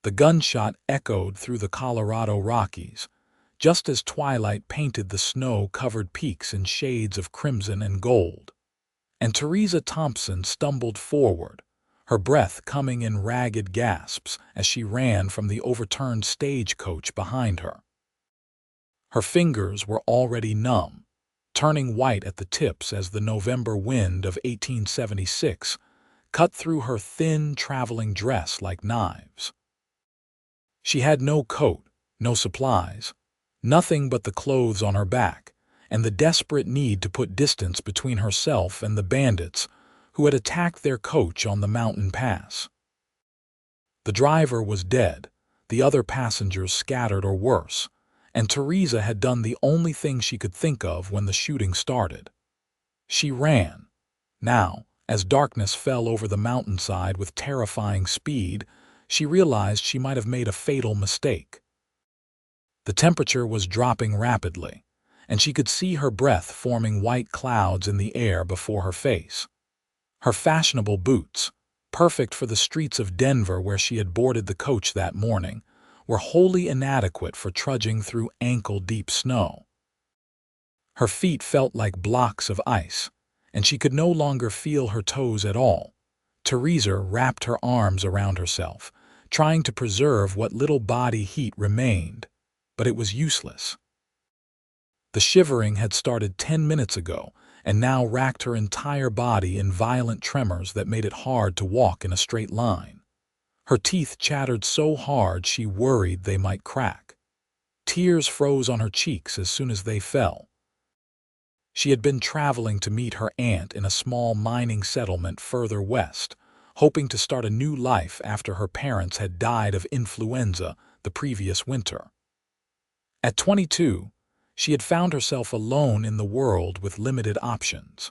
The gunshot echoed through the Colorado Rockies, just as twilight painted the snow-covered peaks in shades of crimson and gold. And Theresa Thompson stumbled forward, her breath coming in ragged gasps as she ran from the overturned stagecoach behind her. Her fingers were already numb, turning white at the tips as the November wind of 1876 cut through her thin traveling dress like knives. She had no coat, no supplies, nothing but the clothes on her back, and the desperate need to put distance between herself and the bandits who had attacked their coach on the mountain pass. The driver was dead, the other passengers scattered or worse, and Theresa had done the only thing she could think of when the shooting started. She ran. Now, as darkness fell over the mountainside with terrifying speed, she realized she might have made a fatal mistake. The temperature was dropping rapidly, and she could see her breath forming white clouds in the air before her face. Her fashionable boots, perfect for the streets of Denver where she had boarded the coach that morning, were wholly inadequate for trudging through ankle-deep snow. Her feet felt like blocks of ice, and she could no longer feel her toes at all. Theresa wrapped her arms around herself, trying to preserve what little body heat remained, but it was useless. The shivering had started 10 minutes ago and now racked her entire body in violent tremors that made it hard to walk in a straight line. Her teeth chattered so hard she worried they might crack. Tears froze on her cheeks as soon as they fell. She had been traveling to meet her aunt in a small mining settlement further west, hoping to start a new life after her parents had died of influenza the previous winter. At 22, she had found herself alone in the world with limited options.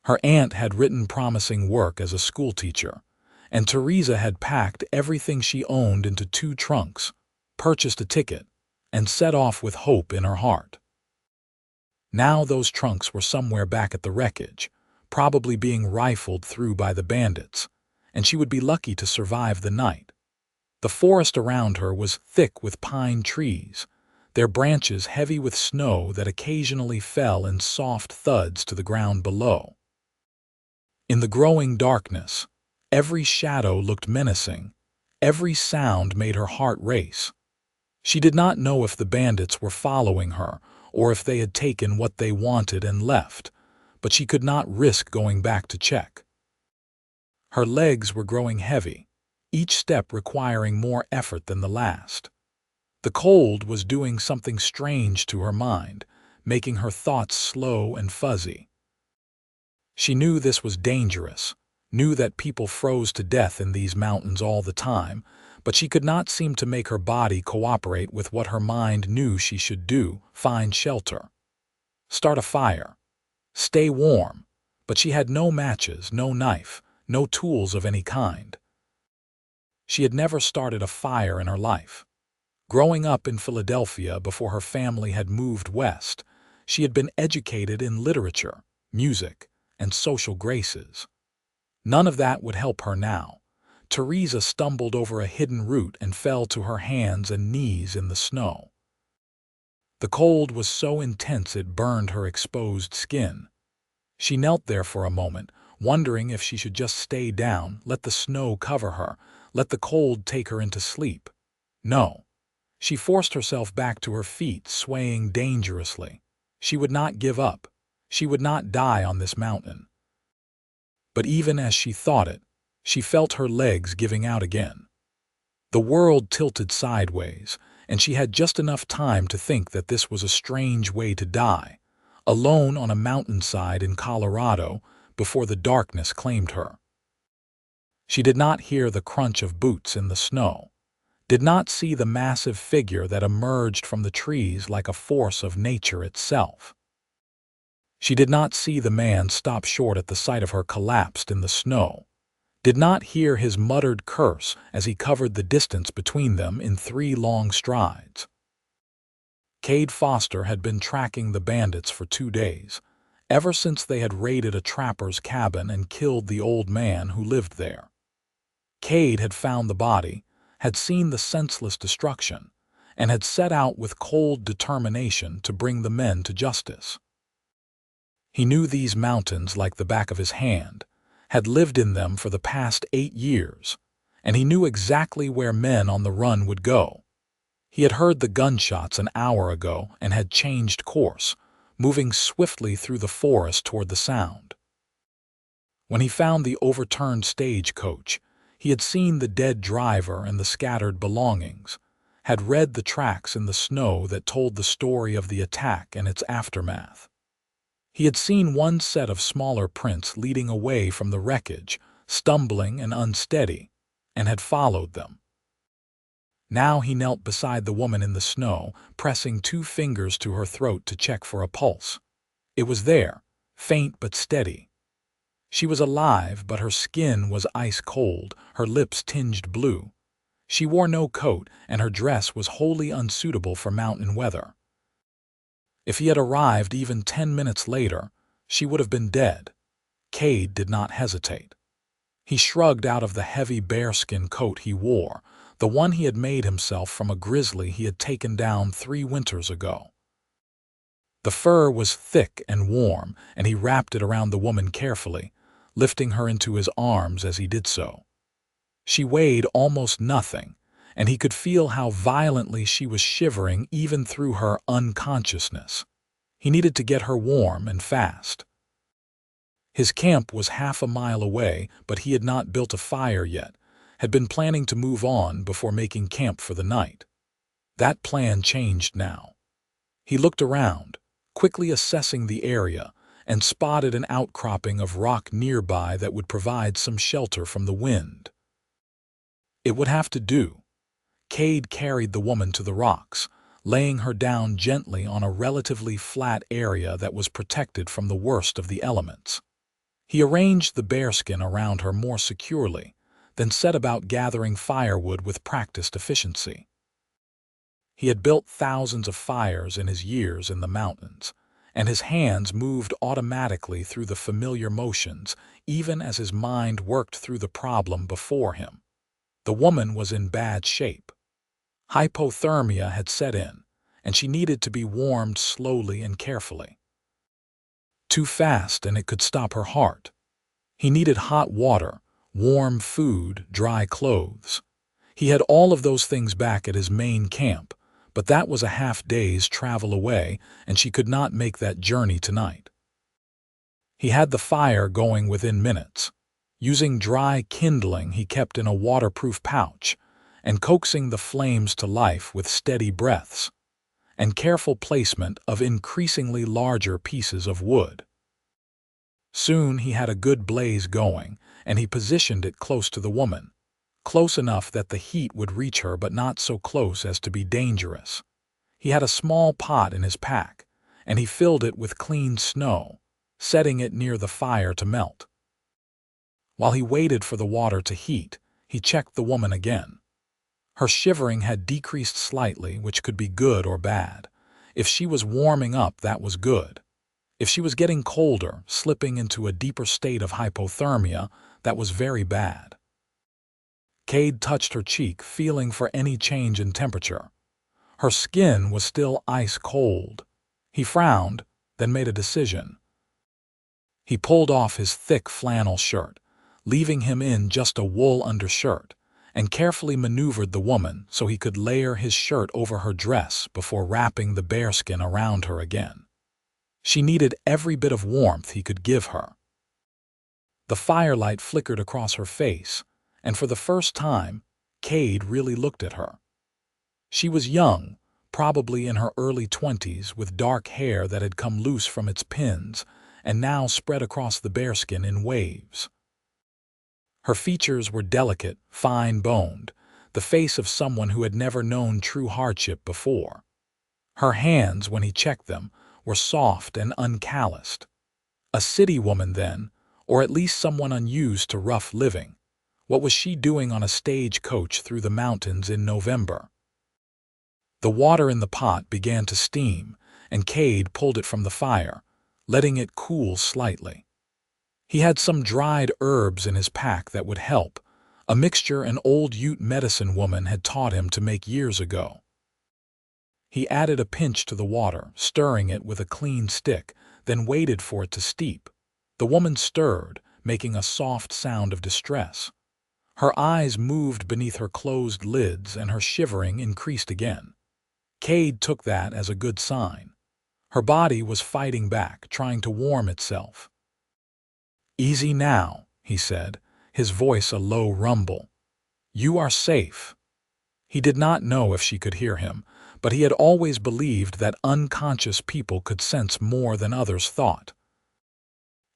Her aunt had written promising work as a schoolteacher, and Theresa had packed everything she owned into 2 trunks, purchased a ticket, and set off with hope in her heart. Now those trunks were somewhere back at the wreckage, probably being rifled through by the bandits, and she would be lucky to survive the night. The forest around her was thick with pine trees, their branches heavy with snow that occasionally fell in soft thuds to the ground below. In the growing darkness, every shadow looked menacing, every sound made her heart race. She did not know if the bandits were following her or if they had taken what they wanted and left, but she could not risk going back to check. Her legs were growing heavy, each step requiring more effort than the last. The cold was doing something strange to her mind, making her thoughts slow and fuzzy. She knew this was dangerous, knew that people froze to death in these mountains all the time, but she could not seem to make her body cooperate with what her mind knew she should do: find shelter. Start a fire. Stay warm, but she had no matches, no knife, no tools of any kind. She had never started a fire in her life. Growing up in Philadelphia before her family had moved west, she had been educated in literature, music, and social graces. None of that would help her now. Theresa stumbled over a hidden root and fell to her hands and knees in the snow. The cold was so intense it burned her exposed skin. She knelt there for a moment, wondering if she should just stay down, let the snow cover her, let the cold take her into sleep. No. She forced herself back to her feet, swaying dangerously. She would not give up. She would not die on this mountain. But even as she thought it, she felt her legs giving out again. The world tilted sideways, and she had just enough time to think that this was a strange way to die, alone on a mountainside in Colorado before the darkness claimed her. She did not hear the crunch of boots in the snow, did not see the massive figure that emerged from the trees like a force of nature itself. She did not see the man stop short at the sight of her collapsed in the snow, did not hear his muttered curse as he covered the distance between them in 3 long strides. Cade Foster had been tracking the bandits for 2 days, ever since they had raided a trapper's cabin and killed the old man who lived there. Cade had found the body, had seen the senseless destruction, and had set out with cold determination to bring the men to justice. He knew these mountains like the back of his hand, had lived in them for the past 8 years, and he knew exactly where men on the run would go. He had heard the gunshots an hour ago and had changed course, moving swiftly through the forest toward the sound. When he found the overturned stagecoach, he had seen the dead driver and the scattered belongings, had read the tracks in the snow that told the story of the attack and its aftermath. He had seen one set of smaller prints leading away from the wreckage, stumbling and unsteady, and had followed them. Now he knelt beside the woman in the snow, pressing 2 fingers to her throat to check for a pulse. It was there, faint but steady. She was alive, but her skin was ice cold, her lips tinged blue. She wore no coat, and her dress was wholly unsuitable for mountain weather. If he had arrived even 10 minutes later, she would have been dead. Cade did not hesitate. He shrugged out of the heavy bearskin coat he wore, the one he had made himself from a grizzly he had taken down 3 winters ago. The fur was thick and warm, and he wrapped it around the woman carefully, lifting her into his arms as he did so. She weighed almost nothing, and he could feel how violently she was shivering even through her unconsciousness. He needed to get her warm and fast. His camp was half a mile away, but he had not built a fire yet, had been planning to move on before making camp for the night. That plan changed now. He looked around, quickly assessing the area, and spotted an outcropping of rock nearby that would provide some shelter from the wind. It would have to do. Cade carried the woman to the rocks, laying her down gently on a relatively flat area that was protected from the worst of the elements. He arranged the bearskin around her more securely, then set about gathering firewood with practiced efficiency. He had built thousands of fires in his years in the mountains, and his hands moved automatically through the familiar motions, even as his mind worked through the problem before him. The woman was in bad shape. Hypothermia had set in, and she needed to be warmed slowly and carefully. Too fast, and it could stop her heart. He needed hot water, warm food, dry clothes. He had all of those things back at his main camp, but that was a half-day's travel away, and she could not make that journey tonight. He had the fire going within minutes. Using dry kindling he kept in a waterproof pouch, and coaxing the flames to life with steady breaths, and careful placement of increasingly larger pieces of wood. Soon he had a good blaze going, and he positioned it close to the woman, close enough that the heat would reach her but not so close as to be dangerous. He had a small pot in his pack, and he filled it with clean snow, setting it near the fire to melt. While he waited for the water to heat, he checked the woman again. Her shivering had decreased slightly, which could be good or bad. If she was warming up, that was good. If she was getting colder, slipping into a deeper state of hypothermia, that was very bad. Cade touched her cheek, feeling for any change in temperature. Her skin was still ice cold. He frowned, then made a decision. He pulled off his thick flannel shirt, leaving him in just a wool undershirt, and carefully maneuvered the woman so he could layer his shirt over her dress before wrapping the bearskin around her again. She needed every bit of warmth he could give her. The firelight flickered across her face, and for the first time, Cade really looked at her. She was young, probably in her early 20s, with dark hair that had come loose from its pins and now spread across the bearskin in waves. Her features were delicate, fine-boned, the face of someone who had never known true hardship before. Her hands, when he checked them, were soft and uncalloused. A city woman, then, or at least someone unused to rough living. What was she doing on a stagecoach through the mountains in November? The water in the pot began to steam, and Cade pulled it from the fire, letting it cool slightly. He had some dried herbs in his pack that would help, a mixture an old Ute medicine woman had taught him to make years ago. He added a pinch to the water, stirring it with a clean stick, then waited for it to steep. The woman stirred, making a soft sound of distress. Her eyes moved beneath her closed lids and her shivering increased again. Cade took that as a good sign. Her body was fighting back, trying to warm itself. "Easy now," he said, his voice a low rumble. "You are safe." He did not know if she could hear him, but he had always believed that unconscious people could sense more than others thought.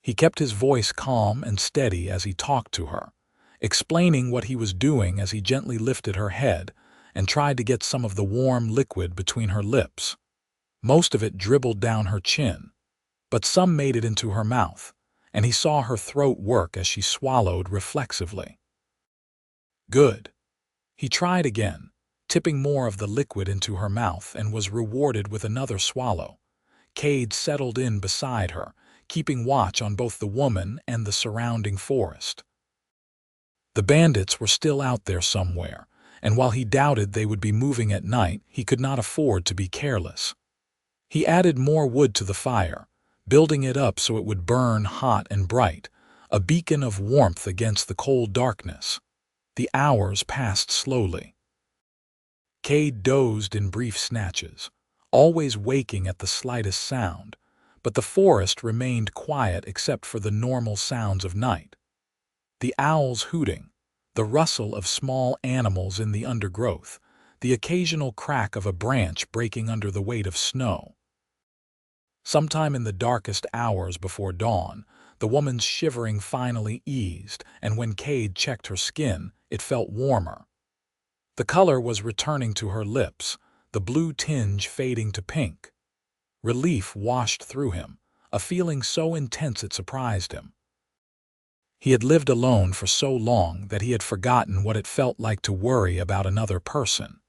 He kept his voice calm and steady as he talked to her, explaining what he was doing as he gently lifted her head and tried to get some of the warm liquid between her lips. Most of it dribbled down her chin, but some made it into her mouth, and he saw her throat work as she swallowed reflexively. Good. He tried again, tipping more of the liquid into her mouth, and was rewarded with another swallow. Cade settled in beside her, keeping watch on both the woman and the surrounding forest. The bandits were still out there somewhere, and while he doubted they would be moving at night, he could not afford to be careless. He added more wood to the fire, building it up so it would burn hot and bright, a beacon of warmth against the cold darkness. The hours passed slowly. Cade dozed in brief snatches, always waking at the slightest sound, but the forest remained quiet except for the normal sounds of night. The owls hooting, the rustle of small animals in the undergrowth, the occasional crack of a branch breaking under the weight of snow. Sometime in the darkest hours before dawn, the woman's shivering finally eased, and when Cade checked her skin, it felt warmer. The color was returning to her lips, the blue tinge fading to pink. Relief washed through him, a feeling so intense it surprised him. He had lived alone for so long that he had forgotten what it felt like to worry about another person.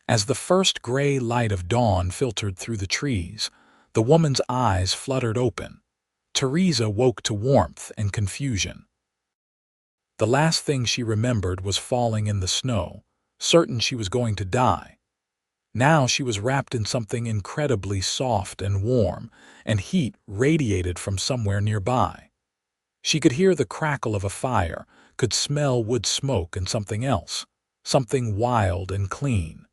As the first gray light of dawn filtered through the trees, the woman's eyes fluttered open. Theresa woke to warmth and confusion. The last thing she remembered was falling in the snow, certain she was going to die. Now she was wrapped in something incredibly soft and warm, and heat radiated from somewhere nearby. She could hear the crackle of a fire, could smell wood smoke and something else, something wild and clean.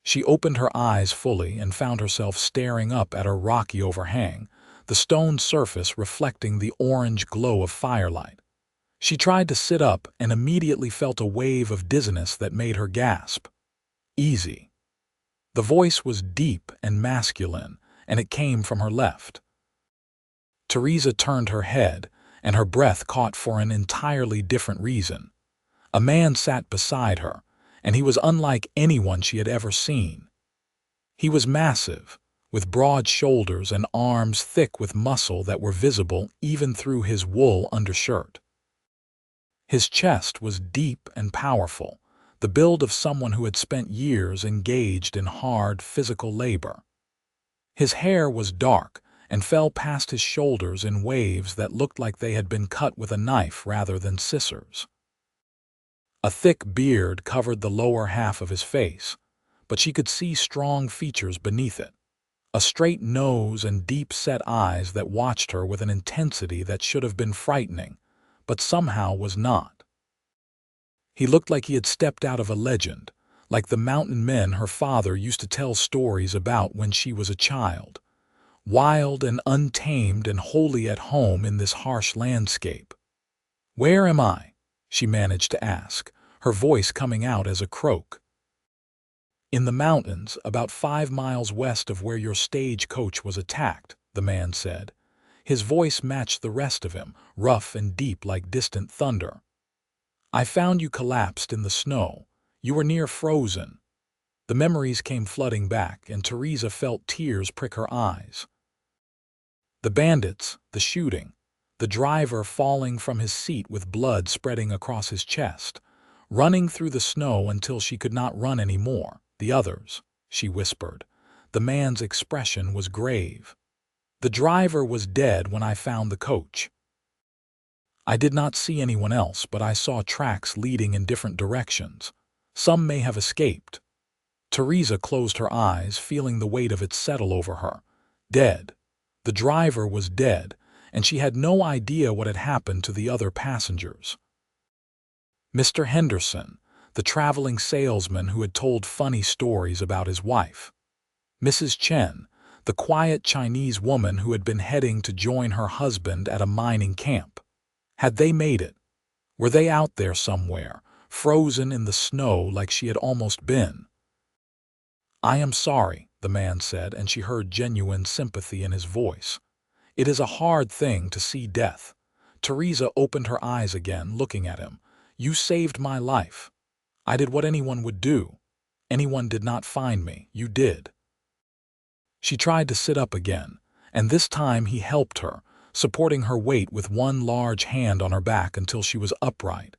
She opened her eyes fully and found herself staring up at a rocky overhang, the stone surface reflecting the orange glow of firelight. She tried to sit up and immediately felt a wave of dizziness that made her gasp. "Easy." The voice was deep and masculine, and it came from her left. Theresa turned her head, and her breath caught for an entirely different reason. A man sat beside her, and he was unlike anyone she had ever seen. He was massive, with broad shoulders and arms thick with muscle that were visible even through his wool undershirt. His chest was deep and powerful, the build of someone who had spent years engaged in hard physical labor. His hair was dark and fell past his shoulders in waves that looked like they had been cut with a knife rather than scissors. A thick beard covered the lower half of his face, but she could see strong features beneath it. A straight nose and deep-set eyes that watched her with an intensity that should have been frightening, but somehow was not. He looked like he had stepped out of a legend, like the mountain men her father used to tell stories about when she was a child, wild and untamed and wholly at home in this harsh landscape. "Where am I?" she managed to ask, her voice coming out as a croak. "In the mountains, about 5 miles west of where your stagecoach was attacked," the man said. His voice matched the rest of him, rough and deep like distant thunder. "I found you collapsed in the snow. You were near frozen." The memories came flooding back, and Theresa felt tears prick her eyes. The bandits, the shooting, the driver falling from his seat with blood spreading across his chest, running through the snow until she could not run any more. "The others," she whispered. The man's expression was grave. "The driver was dead when I found the coach." I did not see anyone else, but I saw tracks leading in different directions. Some may have escaped. Theresa closed her eyes, feeling the weight of it settle over her. Dead. The driver was dead, and she had no idea what had happened to the other passengers. Mr. Henderson, the traveling salesman who had told funny stories about his wife. Mrs. Chen, the quiet Chinese woman who had been heading to join her husband at a mining camp. Had they made it? Were they out there somewhere, frozen in the snow like she had almost been? "I am sorry," the man said, and she heard genuine sympathy in his voice. "It is a hard thing to see death." Theresa opened her eyes again, looking at him. "You saved my life. I did what anyone would do. Anyone did not find me. You did." She tried to sit up again, and this time he helped her, supporting her weight with one large hand on her back until she was upright.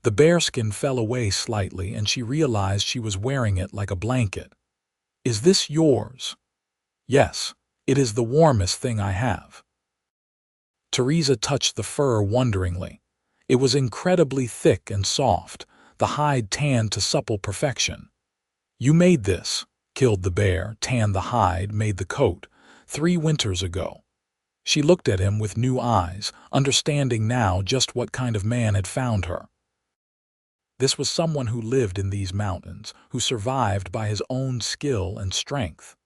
The bearskin fell away slightly, and she realized she was wearing it like a blanket. "Is this yours?" "Yes, it is the warmest thing I have." Theresa touched the fur wonderingly. It was incredibly thick and soft, the hide tanned to supple perfection. "You made this," killed the bear, tanned the hide, made the coat, 3 winters ago. She looked at him with new eyes, understanding now just what kind of man had found her. This was someone who lived in these mountains, who survived by his own skill and strength.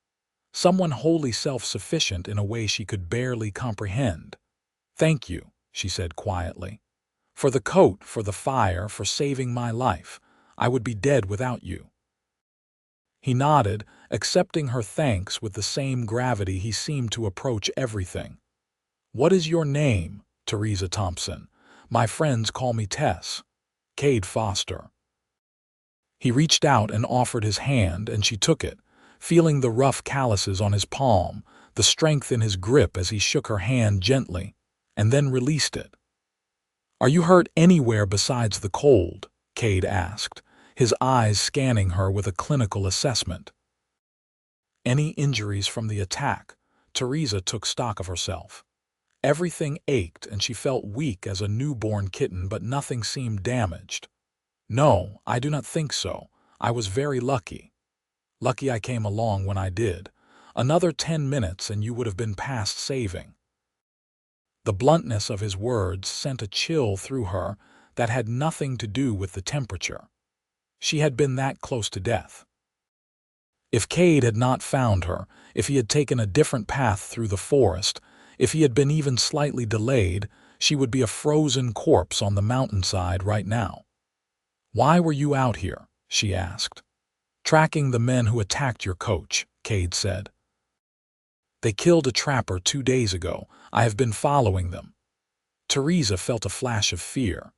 Someone wholly self-sufficient in a way she could barely comprehend. "Thank you," she said quietly. "For the coat, for the fire, for saving my life. I would be dead without you." He nodded, accepting her thanks with the same gravity he seemed to approach everything. "What is your name?" "Theresa Thompson. My friends call me Tess." "Cade Foster." He reached out and offered his hand, and she took it, feeling the rough calluses on his palm, the strength in his grip as he shook her hand gently, and then released it. "Are you hurt anywhere besides the cold?" Cade asked, his eyes scanning her with a clinical assessment. "Any injuries from the attack?" Theresa took stock of herself. Everything ached, and she felt weak as a newborn kitten, but nothing seemed damaged. "No, I do not think so. I was very lucky. Lucky I came along when I did. Another 10 minutes and you would have been past saving." The bluntness of his words sent a chill through her that had nothing to do with the temperature. She had been that close to death. If Cade had not found her, if he had taken a different path through the forest, if he had been even slightly delayed, she would be a frozen corpse on the mountainside right now. "Why were you out here?" she asked. "Tracking the men who attacked your coach," Cade said. "They killed a trapper 2 days ago. I have been following them." Theresa felt a flash of fear.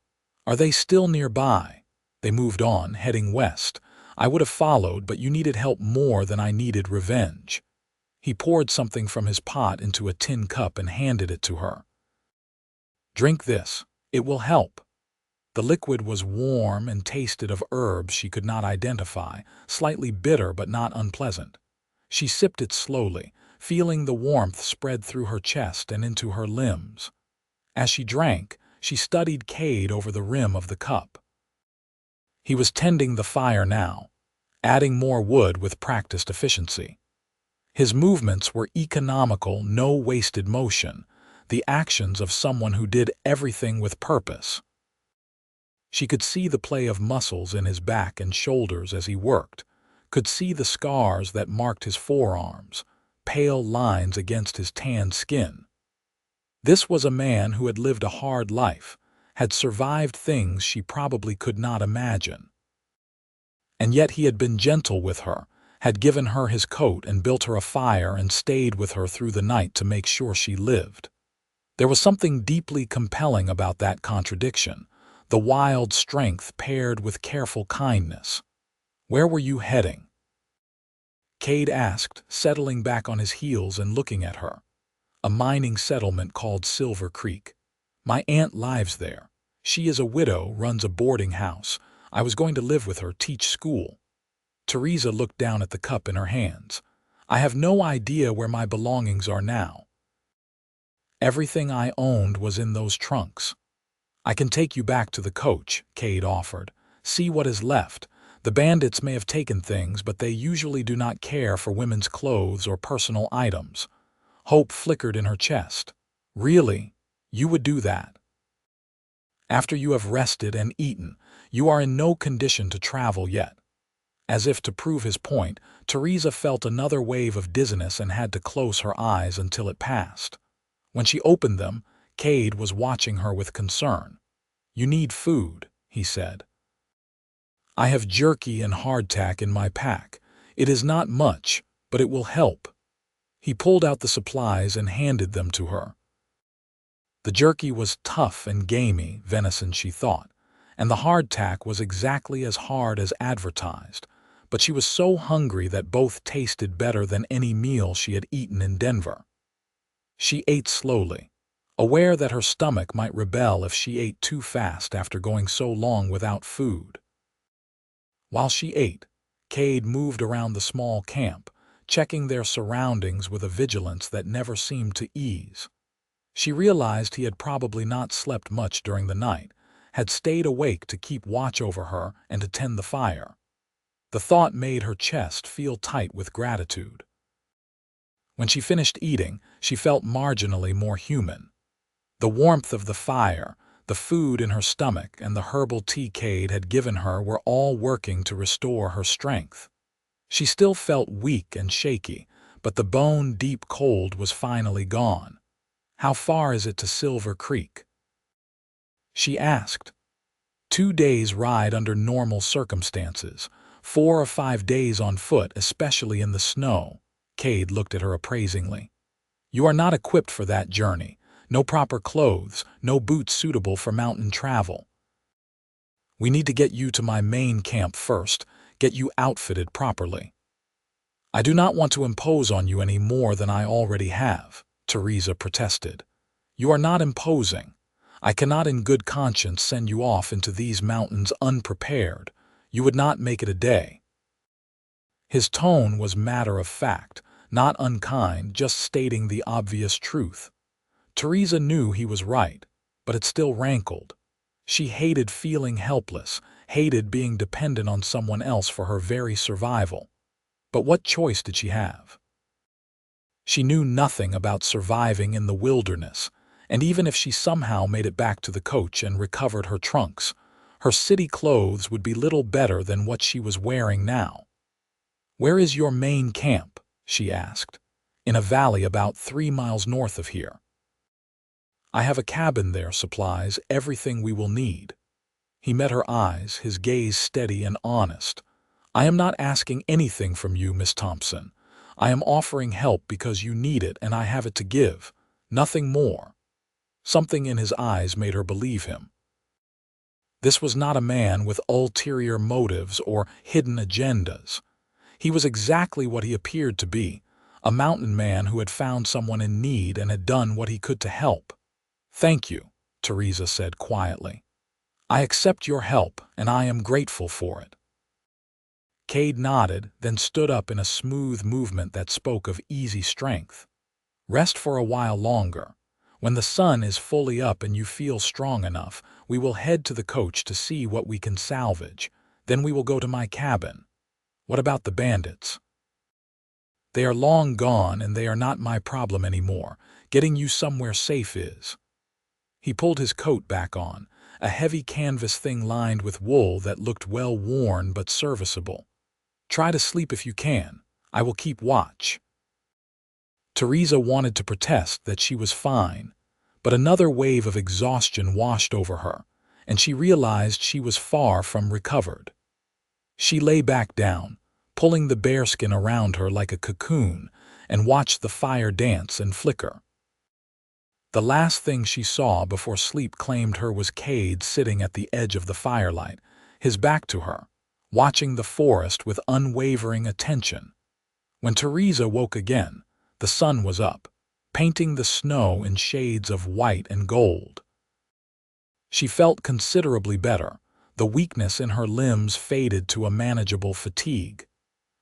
"Are they still nearby?" They moved on, heading west. "I would have followed, but you needed help more than I needed revenge." He poured something from his pot into a tin cup and handed it to her. "Drink this. It will help." The liquid was warm and tasted of herbs she could not identify, slightly bitter but not unpleasant. She sipped it slowly, feeling the warmth spread through her chest and into her limbs. As she drank, she studied Cade over the rim of the cup. He was tending the fire now, adding more wood with practiced efficiency. His movements were economical, no wasted motion, the actions of someone who did everything with purpose. She could see the play of muscles in his back and shoulders as he worked, could see the scars that marked his forearms, pale lines against his tanned skin. This was a man who had lived a hard life, had survived things she probably could not imagine. And yet he had been gentle with her, had given her his coat and built her a fire and stayed with her through the night to make sure she lived. There was something deeply compelling about that contradiction, the wild strength paired with careful kindness. "Where were you heading?" Cade asked, settling back on his heels and looking at her. "A mining settlement called Silver Creek. My aunt lives there. She is a widow, runs a boarding house. I was going to live with her, teach school." Theresa looked down at the cup in her hands. "I have no idea where my belongings are now. Everything I owned was in those trunks. I can take you back to the coach, Cade offered. See what is left. The bandits may have taken things, but they usually do not care for women's clothes or personal items. Hope flickered in her chest. Really? You would do that? After you have rested and eaten, you are in no condition to travel yet. As if to prove his point, Theresa felt another wave of dizziness and had to close her eyes until it passed. When she opened them, Cade was watching her with concern. You need food, he said. I have jerky and hardtack in my pack. It is not much, but it will help. He pulled out the supplies and handed them to her. The jerky was tough and gamey, venison she thought, and the hardtack was exactly as hard as advertised, but she was so hungry that both tasted better than any meal she had eaten in Denver. She ate slowly, aware that her stomach might rebel if she ate too fast after going so long without food. While she ate, Cade moved around the small camp, checking their surroundings with a vigilance that never seemed to ease. She realized he had probably not slept much during the night, had stayed awake to keep watch over her and to tend the fire. The thought made her chest feel tight with gratitude. When she finished eating, she felt marginally more human. The warmth of the fire, the food in her stomach, and the herbal tea Cade had given her were all working to restore her strength. She still felt weak and shaky, but the bone-deep cold was finally gone. How far is it to Silver Creek? She asked. 2 days' ride under normal circumstances, 4 or 5 days on foot, especially in the snow. Cade looked at her appraisingly. You are not equipped for that journey. No proper clothes, no boots suitable for mountain travel. We need to get you to my main camp first, get you outfitted properly. I do not want to impose on you any more than I already have, Theresa protested. You are not imposing. I cannot in good conscience send you off into these mountains unprepared. You would not make it a day. His tone was matter of fact, not unkind, just stating the obvious truth. Theresa knew he was right, but it still rankled. She hated feeling helpless, hated being dependent on someone else for her very survival. But what choice did she have? She knew nothing about surviving in the wilderness, and even if she somehow made it back to the coach and recovered her trunks, her city clothes would be little better than what she was wearing now. Where is your main camp? She asked. In a valley about 3 miles north of here. I have a cabin there, supplies, everything we will need. He met her eyes, his gaze steady and honest. I am not asking anything from you, Miss Thompson. I am offering help because you need it and I have it to give. Nothing more. Something in his eyes made her believe him. This was not a man with ulterior motives or hidden agendas. He was exactly what he appeared to be, a mountain man who had found someone in need and had done what he could to help. Thank you, Theresa said quietly. I accept your help, and I am grateful for it. Cade nodded, then stood up in a smooth movement that spoke of easy strength. Rest for a while longer. When the sun is fully up and you feel strong enough, we will head to the coach to see what we can salvage. Then we will go to my cabin. What about the bandits? They are long gone and they are not my problem anymore. Getting you somewhere safe is. He pulled his coat back on, a heavy canvas thing lined with wool that looked well worn but serviceable. Try to sleep if you can. I will keep watch. Theresa wanted to protest that she was fine, but another wave of exhaustion washed over her, and she realized she was far from recovered. She lay back down, pulling the bearskin around her like a cocoon, and watched the fire dance and flicker. The last thing she saw before sleep claimed her was Cade sitting at the edge of the firelight, his back to her, watching the forest with unwavering attention. When Theresa woke again, the sun was up, painting the snow in shades of white and gold. She felt considerably better. The weakness in her limbs faded to a manageable fatigue.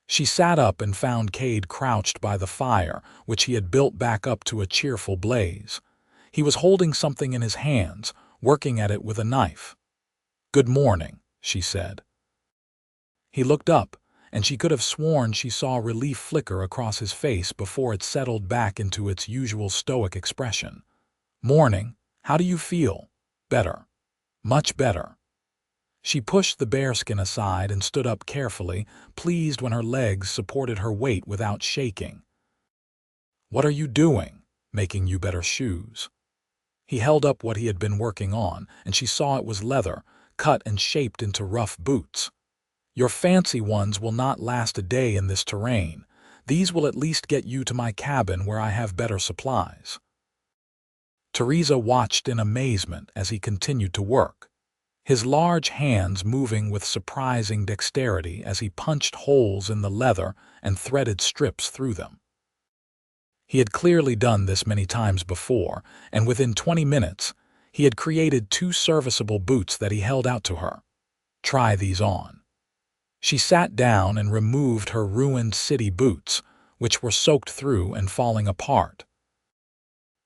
She sat up and found Cade crouched by the fire, which he had built back up to a cheerful blaze. He was holding something in his hands, working at it with a knife. "Good morning," she said. He looked up, and she could have sworn she saw relief flicker across his face before it settled back into its usual stoic expression. "Morning. How do you feel?" "Better. Much better." She pushed the bearskin aside and stood up carefully, pleased when her legs supported her weight without shaking. "What are you doing?" "Making you better shoes." He held up what he had been working on, and she saw it was leather, cut and shaped into rough boots. "Your fancy ones will not last a day in this terrain. These will at least get you to my cabin where I have better supplies." Theresa watched in amazement as he continued to work, his large hands moving with surprising dexterity as he punched holes in the leather and threaded strips through them. He had clearly done this many times before, and within 20 minutes, he had created 2 serviceable boots that he held out to her. "Try these on." She sat down and removed her ruined city boots, which were soaked through and falling apart.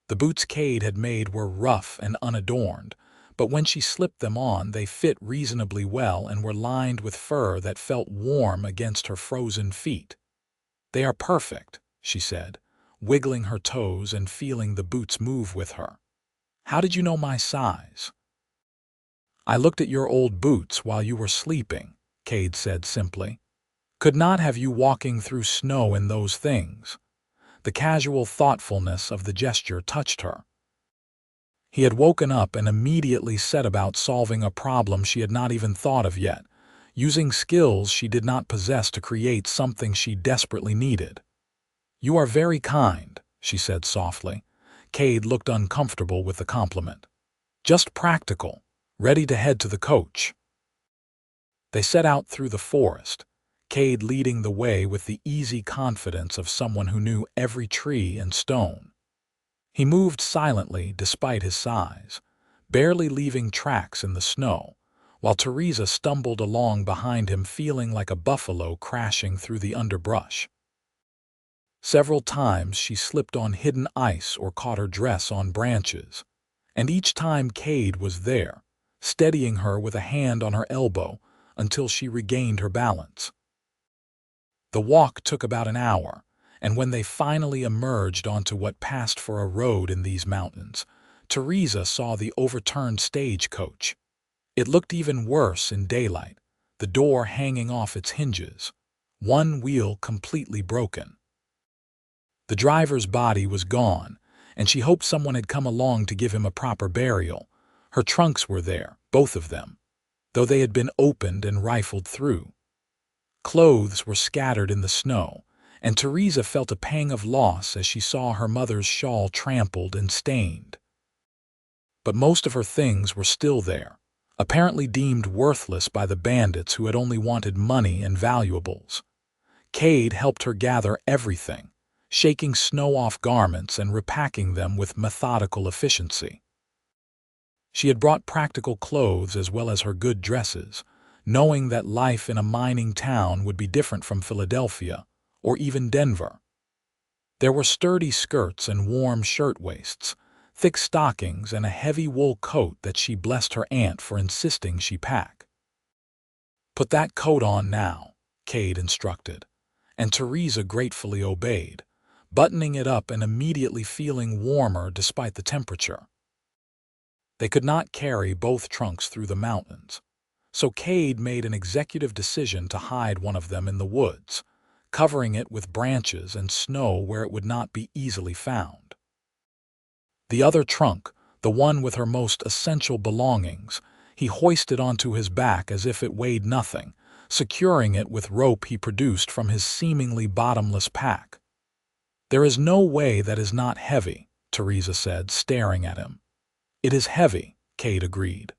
The boots Cade had made were rough and unadorned, but when she slipped them on, they fit reasonably well and were lined with fur that felt warm against her frozen feet. "They are perfect," she said, wiggling her toes and feeling the boots move with her. "How did you know my size?" "I looked at your old boots while you were sleeping," Cade said simply. "Could not have you walking through snow in those things." The casual thoughtfulness of the gesture touched her. He had woken up and immediately set about solving a problem she had not even thought of yet, using skills she did not possess to create something she desperately needed. "You are very kind," she said softly. Cade looked uncomfortable with the compliment. "Just practical, ready to head to the coach." They set out through the forest, Cade leading the way with the easy confidence of someone who knew every tree and stone. He moved silently despite his size, barely leaving tracks in the snow, while Theresa stumbled along behind him feeling like a buffalo crashing through the underbrush. Several times she slipped on hidden ice or caught her dress on branches, and each time Cade was there, steadying her with a hand on her elbow until she regained her balance. The walk took about an hour, and when they finally emerged onto what passed for a road in these mountains, Theresa saw the overturned stagecoach. It looked even worse in daylight, the door hanging off its hinges, one wheel completely broken. The driver's body was gone, and she hoped someone had come along to give him a proper burial. Her trunks were there, both of them, though they had been opened and rifled through. Clothes were scattered in the snow, and Theresa felt a pang of loss as she saw her mother's shawl trampled and stained. But most of her things were still there, apparently deemed worthless by the bandits who had only wanted money and valuables. Cade helped her gather everything, shaking snow off garments and repacking them with methodical efficiency. She had brought practical clothes as well as her good dresses, knowing that life in a mining town would be different from Philadelphia or even Denver. There were sturdy skirts and warm shirtwaists, thick stockings, and a heavy wool coat that she blessed her aunt for insisting she pack. "Put that coat on now," Cade instructed, and Theresa gratefully obeyed, buttoning it up and immediately feeling warmer despite the temperature. They could not carry both trunks through the mountains, so Cade made an executive decision to hide one of them in the woods, covering it with branches and snow where it would not be easily found. The other trunk, the one with her most essential belongings, he hoisted onto his back as if it weighed nothing, securing it with rope he produced from his seemingly bottomless pack. "There is no way that is not heavy," Theresa said, staring at him. "It is heavy," Cade agreed.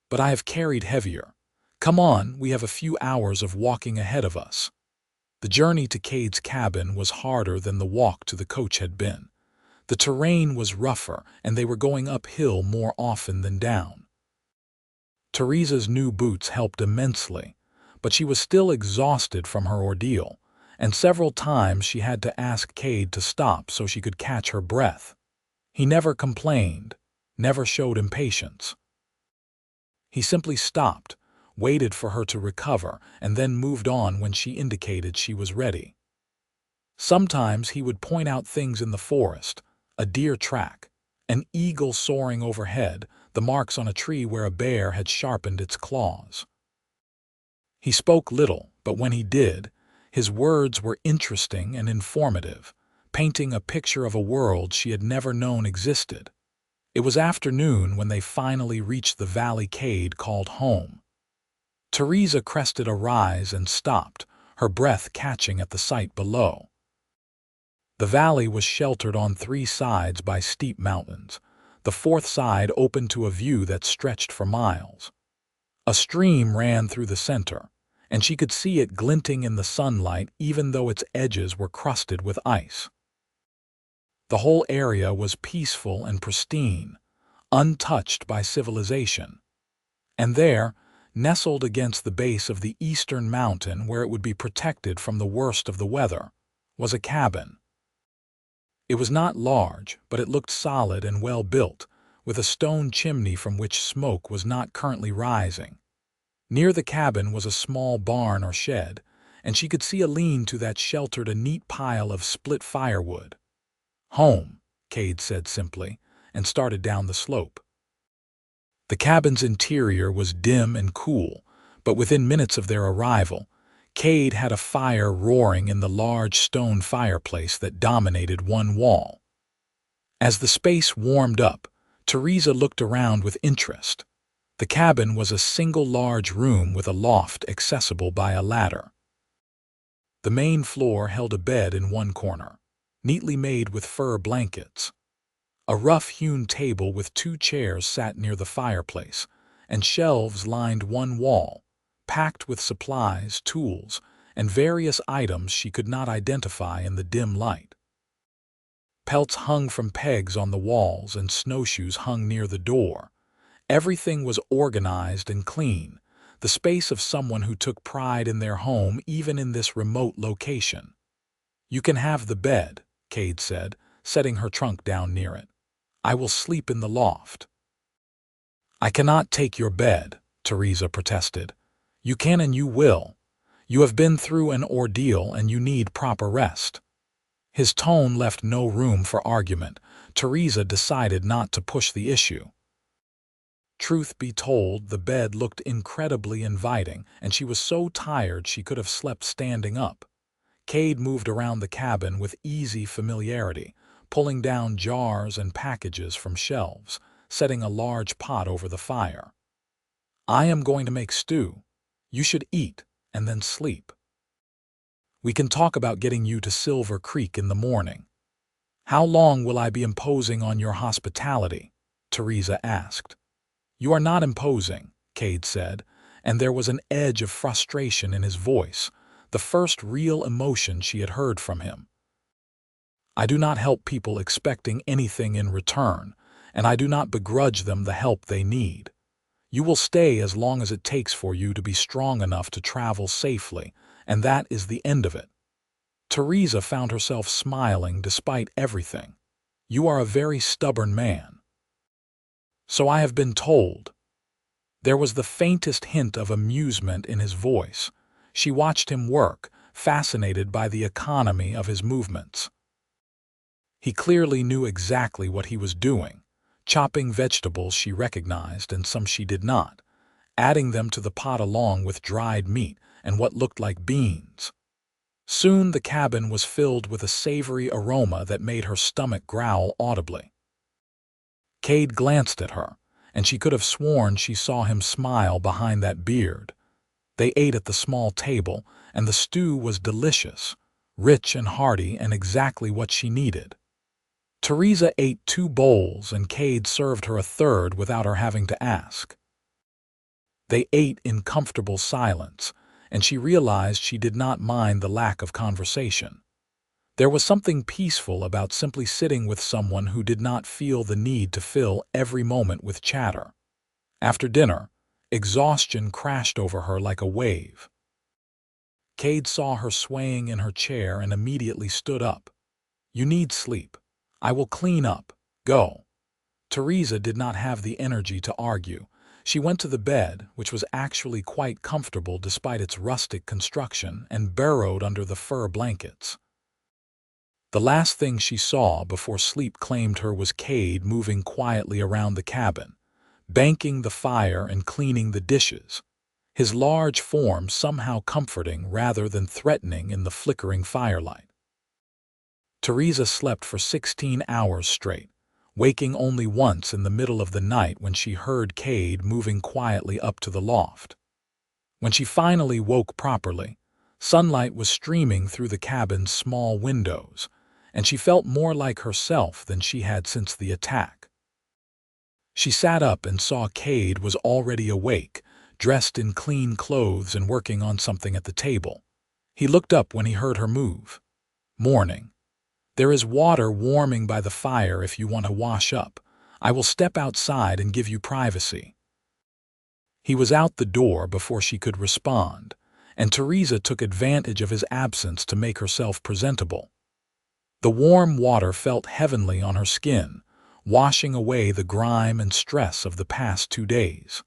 "But I have carried heavier. Come on, we have a few hours of walking ahead of us." The journey to Cade's cabin was harder than the walk to the coach had been. The terrain was rougher, and they were going uphill more often than down. Theresa's new boots helped immensely, but she was still exhausted from her ordeal, and several times she had to ask Cade to stop so she could catch her breath. He never complained, never showed impatience. He simply stopped, waited for her to recover, and then moved on when she indicated she was ready. Sometimes he would point out things in the forest, a deer track, an eagle soaring overhead, the marks on a tree where a bear had sharpened its claws. He spoke little, but when he did, his words were interesting and informative, painting a picture of a world she had never known existed. It was afternoon when they finally reached the valley Cade called home. Theresa crested a rise and stopped, her breath catching at the sight below. The valley was sheltered on 3 sides by steep mountains, the 4th side open to a view that stretched for miles. A stream ran through the center, and she could see it glinting in the sunlight even though its edges were crusted with ice. The whole area was peaceful and pristine, untouched by civilization. And there, nestled against the base of the eastern mountain where it would be protected from the worst of the weather, was a cabin. It was not large, but it looked solid and well built, with a stone chimney from which smoke was not currently rising. Near the cabin was a small barn or shed, and she could see a lean-to that sheltered a neat pile of split firewood. "Home," Cade said simply, and started down the slope. The cabin's interior was dim and cool, but within minutes of their arrival, Cade had a fire roaring in the large stone fireplace that dominated one wall. As the space warmed up, Theresa looked around with interest. The cabin was a single large room with a loft accessible by a ladder. The main floor held a bed in one corner, neatly made with fur blankets. A rough-hewn table with 2 chairs sat near the fireplace, and shelves lined one wall, packed with supplies, tools, and various items she could not identify in the dim light. Pelts hung from pegs on the walls and snowshoes hung near the door. Everything was organized and clean, the space of someone who took pride in their home even in this remote location. "You can have the bed," Cade said, setting her trunk down near it. "I will sleep in the loft." "I cannot take your bed," Theresa protested. "You can and you will. You have been through an ordeal and you need proper rest." His tone left no room for argument. Theresa decided not to push the issue. Truth be told, the bed looked incredibly inviting, and she was so tired she could have slept standing up. Cade moved around the cabin with easy familiarity, pulling down jars and packages from shelves, setting a large pot over the fire. "I am going to make stew. You should eat and then sleep. We can talk about getting you to Silver Creek in the morning." "How long will I be imposing on your hospitality?" Theresa asked. "You are not imposing," Cade said, and there was an edge of frustration in his voice, the first real emotion she had heard from him. "I do not help people expecting anything in return, and I do not begrudge them the help they need. You will stay as long as it takes for you to be strong enough to travel safely, and that is the end of it." Theresa found herself smiling despite everything. "You are a very stubborn man." "So I have been told." There was the faintest hint of amusement in his voice. She watched him work, fascinated by the economy of his movements. He clearly knew exactly what he was doing, chopping vegetables she recognized and some she did not, adding them to the pot along with dried meat and what looked like beans. Soon the cabin was filled with a savory aroma that made her stomach growl audibly. Cade glanced at her, and she could have sworn she saw him smile behind that beard. They ate at the small table, and the stew was delicious, rich and hearty and exactly what she needed. Theresa ate 2 bowls and Cade served her a third without her having to ask. They ate in comfortable silence, and she realized she did not mind the lack of conversation. There was something peaceful about simply sitting with someone who did not feel the need to fill every moment with chatter. After dinner, exhaustion crashed over her like a wave. Cade saw her swaying in her chair and immediately stood up. "You need sleep. I will clean up. Go." Theresa did not have the energy to argue. She went to the bed, which was actually quite comfortable despite its rustic construction, and burrowed under the fur blankets. The last thing she saw before sleep claimed her was Cade moving quietly around the cabin, banking the fire and cleaning the dishes, his large form somehow comforting rather than threatening in the flickering firelight. Theresa slept for 16 hours straight, waking only once in the middle of the night when she heard Cade moving quietly up to the loft. When she finally woke properly, sunlight was streaming through the cabin's small windows, and she felt more like herself than she had since the attack. She sat up and saw Cade was already awake, dressed in clean clothes and working on something at the table. He looked up when he heard her move. "Morning. There is water warming by the fire if you want to wash up. I will step outside and give you privacy." He was out the door before she could respond, and Theresa took advantage of his absence to make herself presentable. The warm water felt heavenly on her skin, washing away the grime and stress of the past 2 days.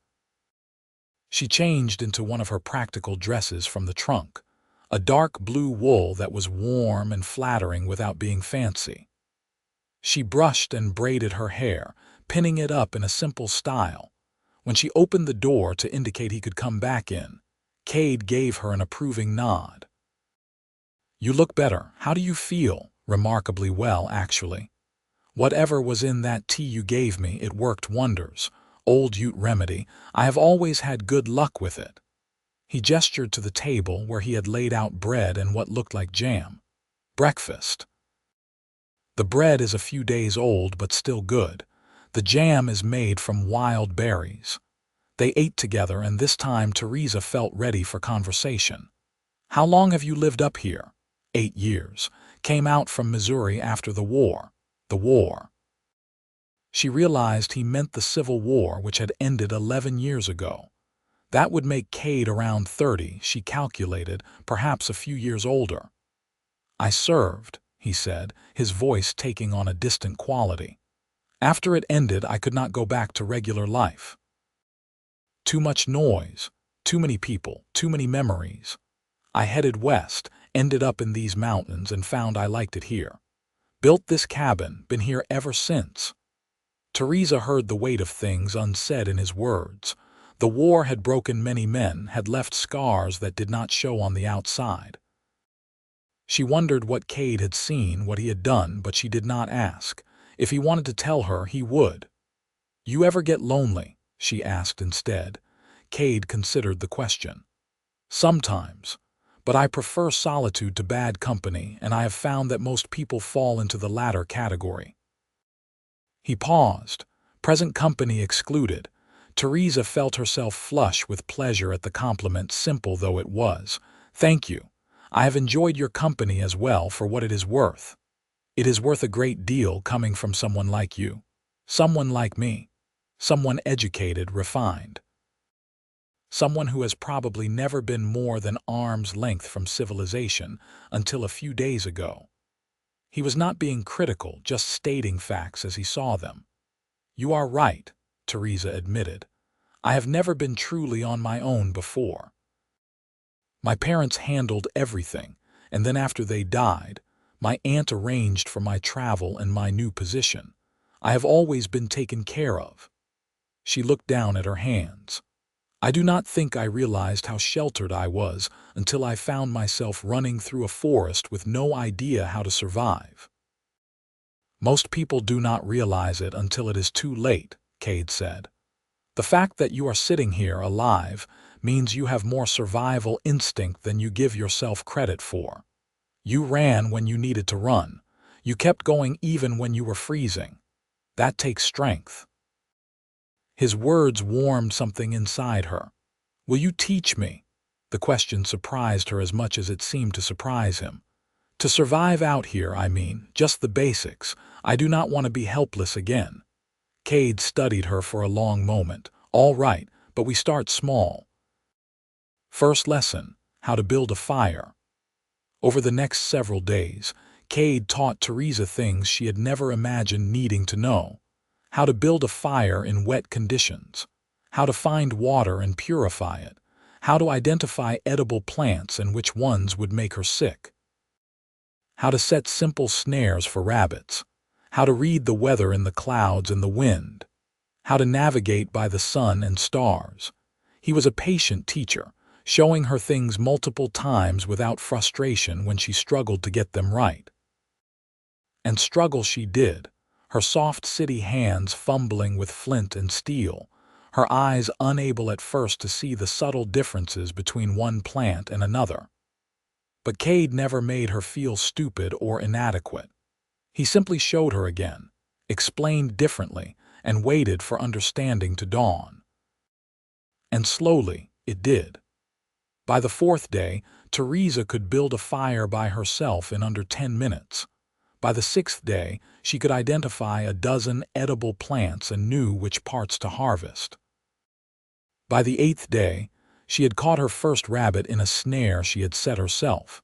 She changed into one of her practical dresses from the trunk, a dark blue wool that was warm and flattering without being fancy. She brushed and braided her hair, pinning it up in a simple style. When she opened the door to indicate he could come back in, Cade gave her an approving nod. "You look better. How do you feel?" "Remarkably well, actually. Whatever was in that tea you gave me, it worked wonders. Old Ute remedy. I have always had good luck with it." He gestured to the table where he had laid out bread and what looked like jam. "Breakfast. The bread is a few days old but still good. The jam is made from wild berries." They ate together, and this time Theresa felt ready for conversation. "How long have you lived up here?" 8 years. Came out from Missouri after the war." "The war." She realized he meant the Civil War, which had ended 11 years ago. That would make Cade around 30, she calculated, perhaps a few years older. "I served," he said, his voice taking on a distant quality. "After it ended, I could not go back to regular life. Too much noise, too many people, too many memories. I headed west, ended up in these mountains, and found I liked it here. Built this cabin, been here ever since." Theresa heard the weight of things unsaid in his words. The war had broken many men, had left scars that did not show on the outside. She wondered what Cade had seen, what he had done, but she did not ask. If he wanted to tell her, he would. "You ever get lonely?" she asked instead. Cade considered the question. "Sometimes. But I prefer solitude to bad company, and I have found that most people fall into the latter category." He paused, present company excluded. Theresa felt herself flush with pleasure at the compliment, simple though it was. "Thank you. I have enjoyed your company as well for what it is worth. It is worth a great deal coming from someone like you. Someone like me. Someone educated, refined. Someone who has probably never been more than arm's length from civilization until a few days ago." He was not being critical, just stating facts as he saw them. "You are right," Theresa admitted. "I have never been truly on my own before. My parents handled everything, and then after they died, my aunt arranged for my travel and my new position. I have always been taken care of." She looked down at her hands. "I do not think I realized how sheltered I was until I found myself running through a forest with no idea how to survive." "Most people do not realize it until it is too late," Cade said. "The fact that you are sitting here alive means you have more survival instinct than you give yourself credit for. You ran when you needed to run. You kept going even when you were freezing. That takes strength." His words warmed something inside her. "Will you teach me?" The question surprised her as much as it seemed to surprise him. "To survive out here, I mean, just the basics. I do not want to be helpless again." Cade studied her for a long moment. "All right, but we start small. First lesson, how to build a fire." Over the next several days, Cade taught Theresa things she had never imagined needing to know. how to build a fire in wet conditions, how to find water and purify it, how to identify edible plants and which ones would make her sick, how to set simple snares for rabbits, how to read the weather in the clouds and the wind, how to navigate by the sun and stars. He was a patient teacher, showing her things multiple times without frustration when she struggled to get them right. And struggle she did, her soft city hands fumbling with flint and steel, her eyes unable at first to see the subtle differences between one plant and another. But Cade never made her feel stupid or inadequate. He simply showed her again, explained differently, and waited for understanding to dawn. And slowly, it did. By the fourth day, Theresa could build a fire by herself in under 10 minutes. By the sixth day, she could identify a dozen edible plants and knew which parts to harvest. By the eighth day, she had caught her first rabbit in a snare she had set herself,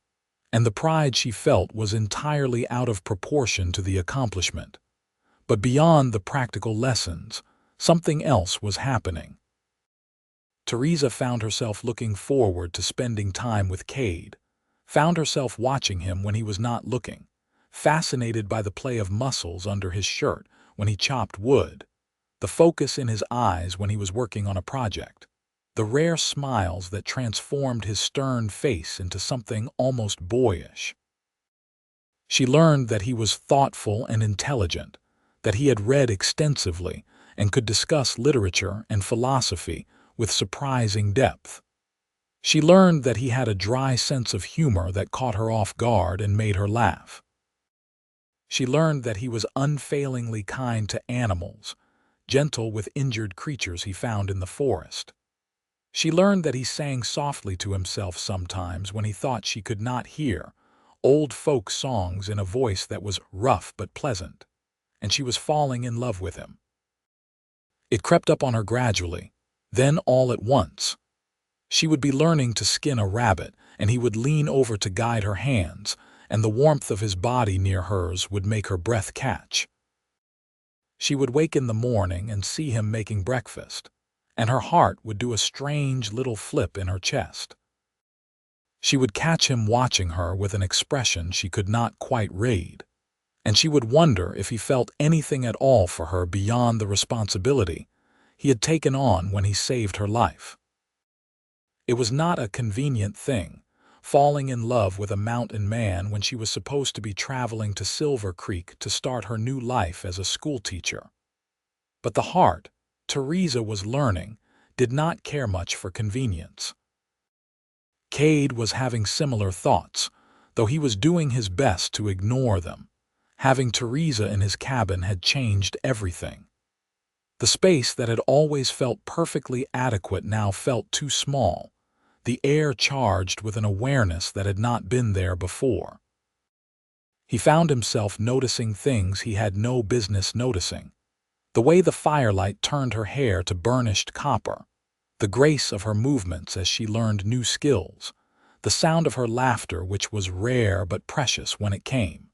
and the pride she felt was entirely out of proportion to the accomplishment. But beyond the practical lessons, something else was happening. Theresa found herself looking forward to spending time with Cade, found herself watching him when he was not looking, fascinated by the play of muscles under his shirt when he chopped wood, the focus in his eyes when he was working on a project, the rare smiles that transformed his stern face into something almost boyish. She learned that he was thoughtful and intelligent, that he had read extensively and could discuss literature and philosophy with surprising depth. She learned that he had a dry sense of humor that caught her off guard and made her laugh. She learned that he was unfailingly kind to animals, gentle with injured creatures he found in the forest. She learned that he sang softly to himself sometimes when he thought she could not hear, old folk songs in a voice that was rough but pleasant, and she was falling in love with him. It crept up on her gradually, then all at once. She would be learning to skin a rabbit, and he would lean over to guide her hands, and the warmth of his body near hers would make her breath catch. She would wake in the morning and see him making breakfast, and her heart would do a strange little flip in her chest. She would catch him watching her with an expression she could not quite read, and she would wonder if he felt anything at all for her beyond the responsibility he had taken on when he saved her life. It was not a convenient thing, falling in love with a mountain man when she was supposed to be traveling to Silver Creek to start her new life as a schoolteacher. But the heart, Theresa was learning, did not care much for convenience. Cade was having similar thoughts, though he was doing his best to ignore them. Having Theresa in his cabin had changed everything. The space that had always felt perfectly adequate now felt too small, the air charged with an awareness that had not been there before. He found himself noticing things he had no business noticing. The way the firelight turned her hair to burnished copper, the grace of her movements as she learned new skills, the sound of her laughter which was rare but precious when it came.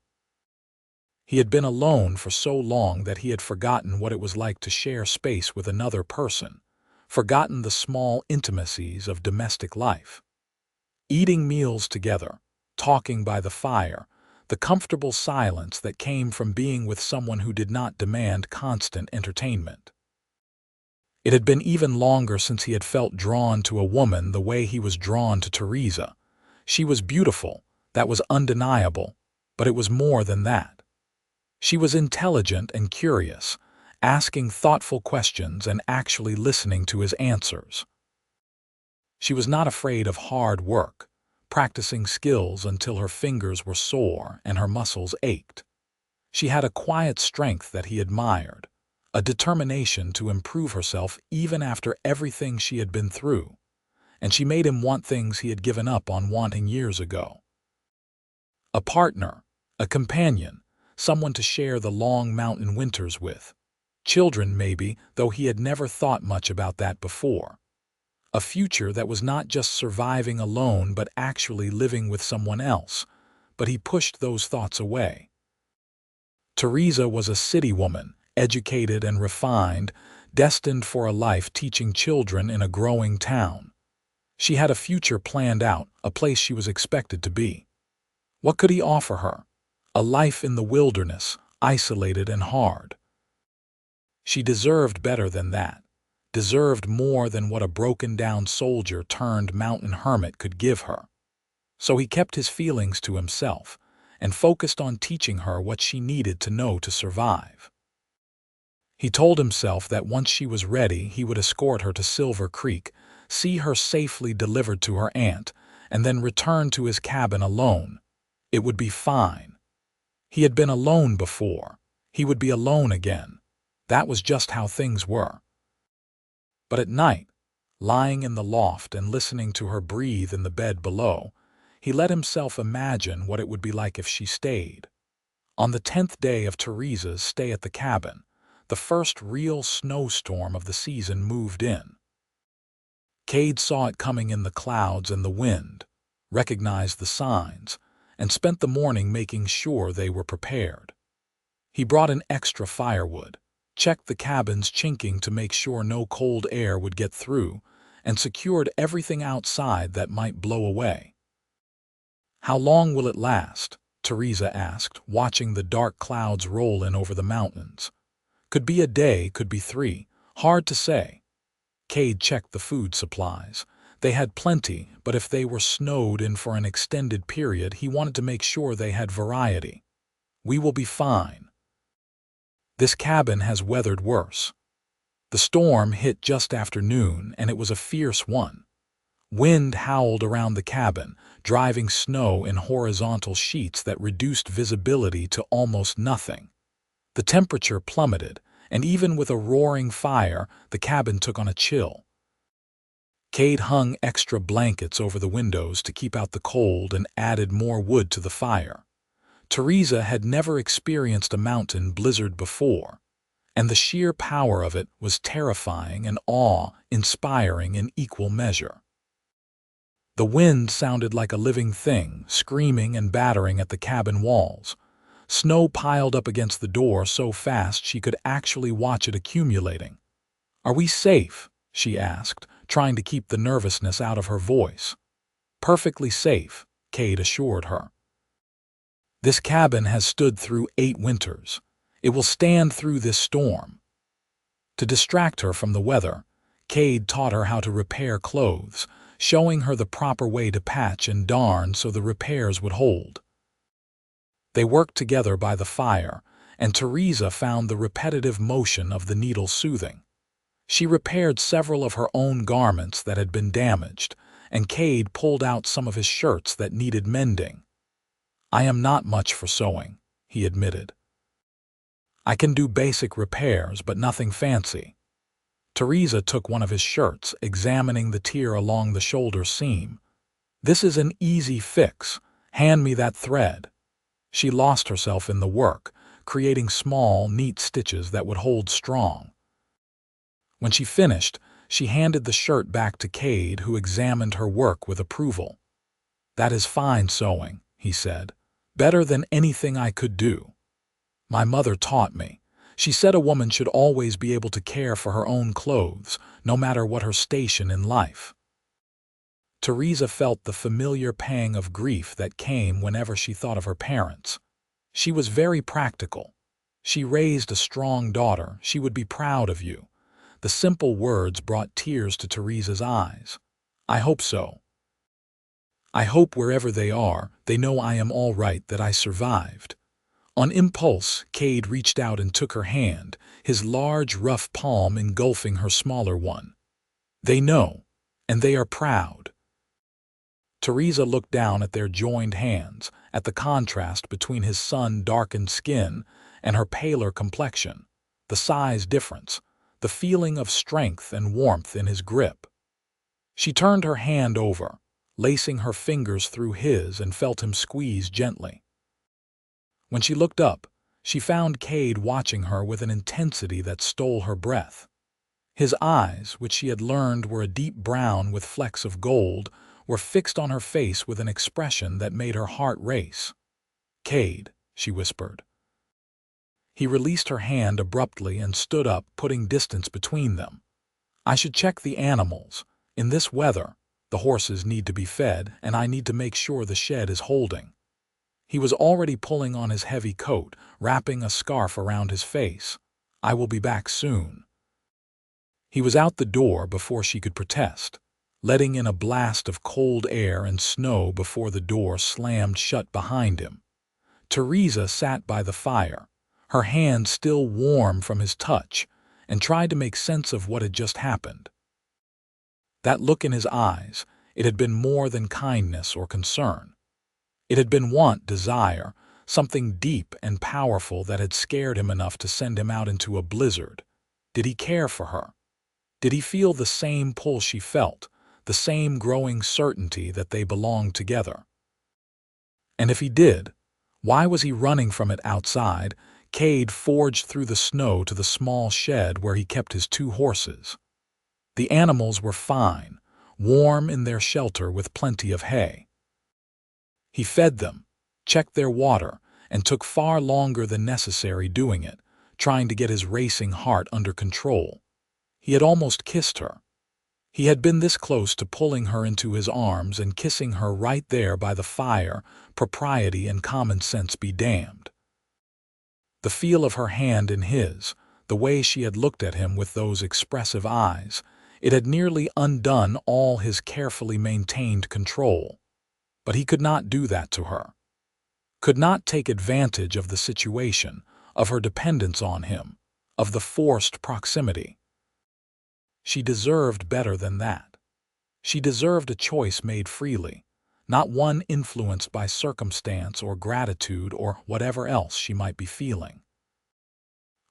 He had been alone for so long that he had forgotten what it was like to share space with another person, forgotten the small intimacies of domestic life. Eating meals together, talking by the fire, the comfortable silence that came from being with someone who did not demand constant entertainment. It had been even longer since he had felt drawn to a woman the way he was drawn to Theresa. She was beautiful, that was undeniable, but it was more than that. She was intelligent and curious, asking thoughtful questions and actually listening to his answers. She was not afraid of hard work, practicing skills until her fingers were sore and her muscles ached. She had a quiet strength that he admired, a determination to improve herself even after everything she had been through, and she made him want things he had given up on wanting years ago. A partner, a companion, someone to share the long mountain winters with. Children, maybe, though he had never thought much about that before. A future that was not just surviving alone but actually living with someone else, but he pushed those thoughts away. Theresa was a city woman, educated and refined, destined for a life teaching children in a growing town. She had a future planned out, a place she was expected to be. What could he offer her? A life in the wilderness, isolated and hard. She deserved better than that, deserved more than what a broken-down soldier turned mountain hermit could give her. So he kept his feelings to himself and focused on teaching her what she needed to know to survive. He told himself that once she was ready, he would escort her to Silver Creek, see her safely delivered to her aunt, and then return to his cabin alone. It would be fine. He had been alone before. He would be alone again. That was just how things were. But at night, lying in the loft and listening to her breathe in the bed below, he let himself imagine what it would be like if she stayed. On the 10th day of Theresa's stay at the cabin, the first real snowstorm of the season moved in. Cade saw it coming in the clouds and the wind, recognized the signs, and spent the morning making sure they were prepared. He brought in extra firewood, checked the cabin's chinking to make sure no cold air would get through, and secured everything outside that might blow away. "How long will it last?" Theresa asked, watching the dark clouds roll in over the mountains. "Could be a day, could be 3. Hard to say." Cade checked the food supplies. They had plenty, but if they were snowed in for an extended period, he wanted to make sure they had variety. "We will be fine." This cabin has weathered worse. The storm hit just after noon, and it was a fierce one. Wind howled around the cabin, driving snow in horizontal sheets that reduced visibility to almost nothing. The temperature plummeted, and even with a roaring fire, the cabin took on a chill. Cade hung extra blankets over the windows to keep out the cold and added more wood to the fire. Theresa had never experienced a mountain blizzard before, and the sheer power of it was terrifying and awe-inspiring in equal measure. The wind sounded like a living thing, screaming and battering at the cabin walls. Snow piled up against the door so fast she could actually watch it accumulating. "Are we safe?" she asked, trying to keep the nervousness out of her voice. "Perfectly safe," Cade assured her. "This cabin has stood through 8 winters. It will stand through this storm." To distract her from the weather, Cade taught her how to repair clothes, showing her the proper way to patch and darn so the repairs would hold. They worked together by the fire, and Theresa found the repetitive motion of the needle soothing. She repaired several of her own garments that had been damaged, and Cade pulled out some of his shirts that needed mending. "I am not much for sewing," he admitted. "I can do basic repairs, but nothing fancy." Theresa took one of his shirts, examining the tear along the shoulder seam. "This is an easy fix. Hand me that thread." She lost herself in the work, creating small, neat stitches that would hold strong. When she finished, she handed the shirt back to Cade, who examined her work with approval. "That is fine sewing," he said. "Better than anything I could do. My mother taught me. She said a woman should always be able to care for her own clothes, no matter what her station in life." Theresa felt the familiar pang of grief that came whenever she thought of her parents. She was very practical. "She raised a strong daughter. She would be proud of you." The simple words brought tears to Theresa's eyes. "I hope so. I hope wherever they are, they know I am all right, that I survived." On impulse, Cade reached out and took her hand, his large, rough palm engulfing her smaller one. "They know, and they are proud." Theresa looked down at their joined hands, at the contrast between his sun-darkened skin and her paler complexion, the size difference, the feeling of strength and warmth in his grip. She turned her hand over, lacing her fingers through his, and felt him squeeze gently. When she looked up, she found Cade watching her with an intensity that stole her breath. His eyes, which she had learned were a deep brown with flecks of gold, were fixed on her face with an expression that made her heart race. "Cade," she whispered. He released her hand abruptly and stood up, putting distance between them. "I should check the animals. In this weather, the horses need to be fed, and I need to make sure the shed is holding." He was already pulling on his heavy coat, wrapping a scarf around his face. "I will be back soon." He was out the door before she could protest, letting in a blast of cold air and snow before the door slammed shut behind him. Theresa sat by the fire, her hand still warm from his touch, and tried to make sense of what had just happened. That look in his eyes, it had been more than kindness or concern. It had been want, desire, something deep and powerful that had scared him enough to send him out into a blizzard. Did he care for her? Did he feel the same pull she felt, the same growing certainty that they belonged together? And if he did, why was he running from it outside? Cade forged through the snow to the small shed where he kept his 2 horses. The animals were fine, warm in their shelter with plenty of hay. He fed them, checked their water, and took far longer than necessary doing it, trying to get his racing heart under control. He had almost kissed her. He had been this close to pulling her into his arms and kissing her right there by the fire, propriety and common sense be damned. The feel of her hand in his, the way she had looked at him with those expressive eyes, it had nearly undone all his carefully maintained control. But he could not do that to her. Could not take advantage of the situation, of her dependence on him, of the forced proximity. She deserved better than that. She deserved a choice made freely, not one influenced by circumstance or gratitude or whatever else she might be feeling.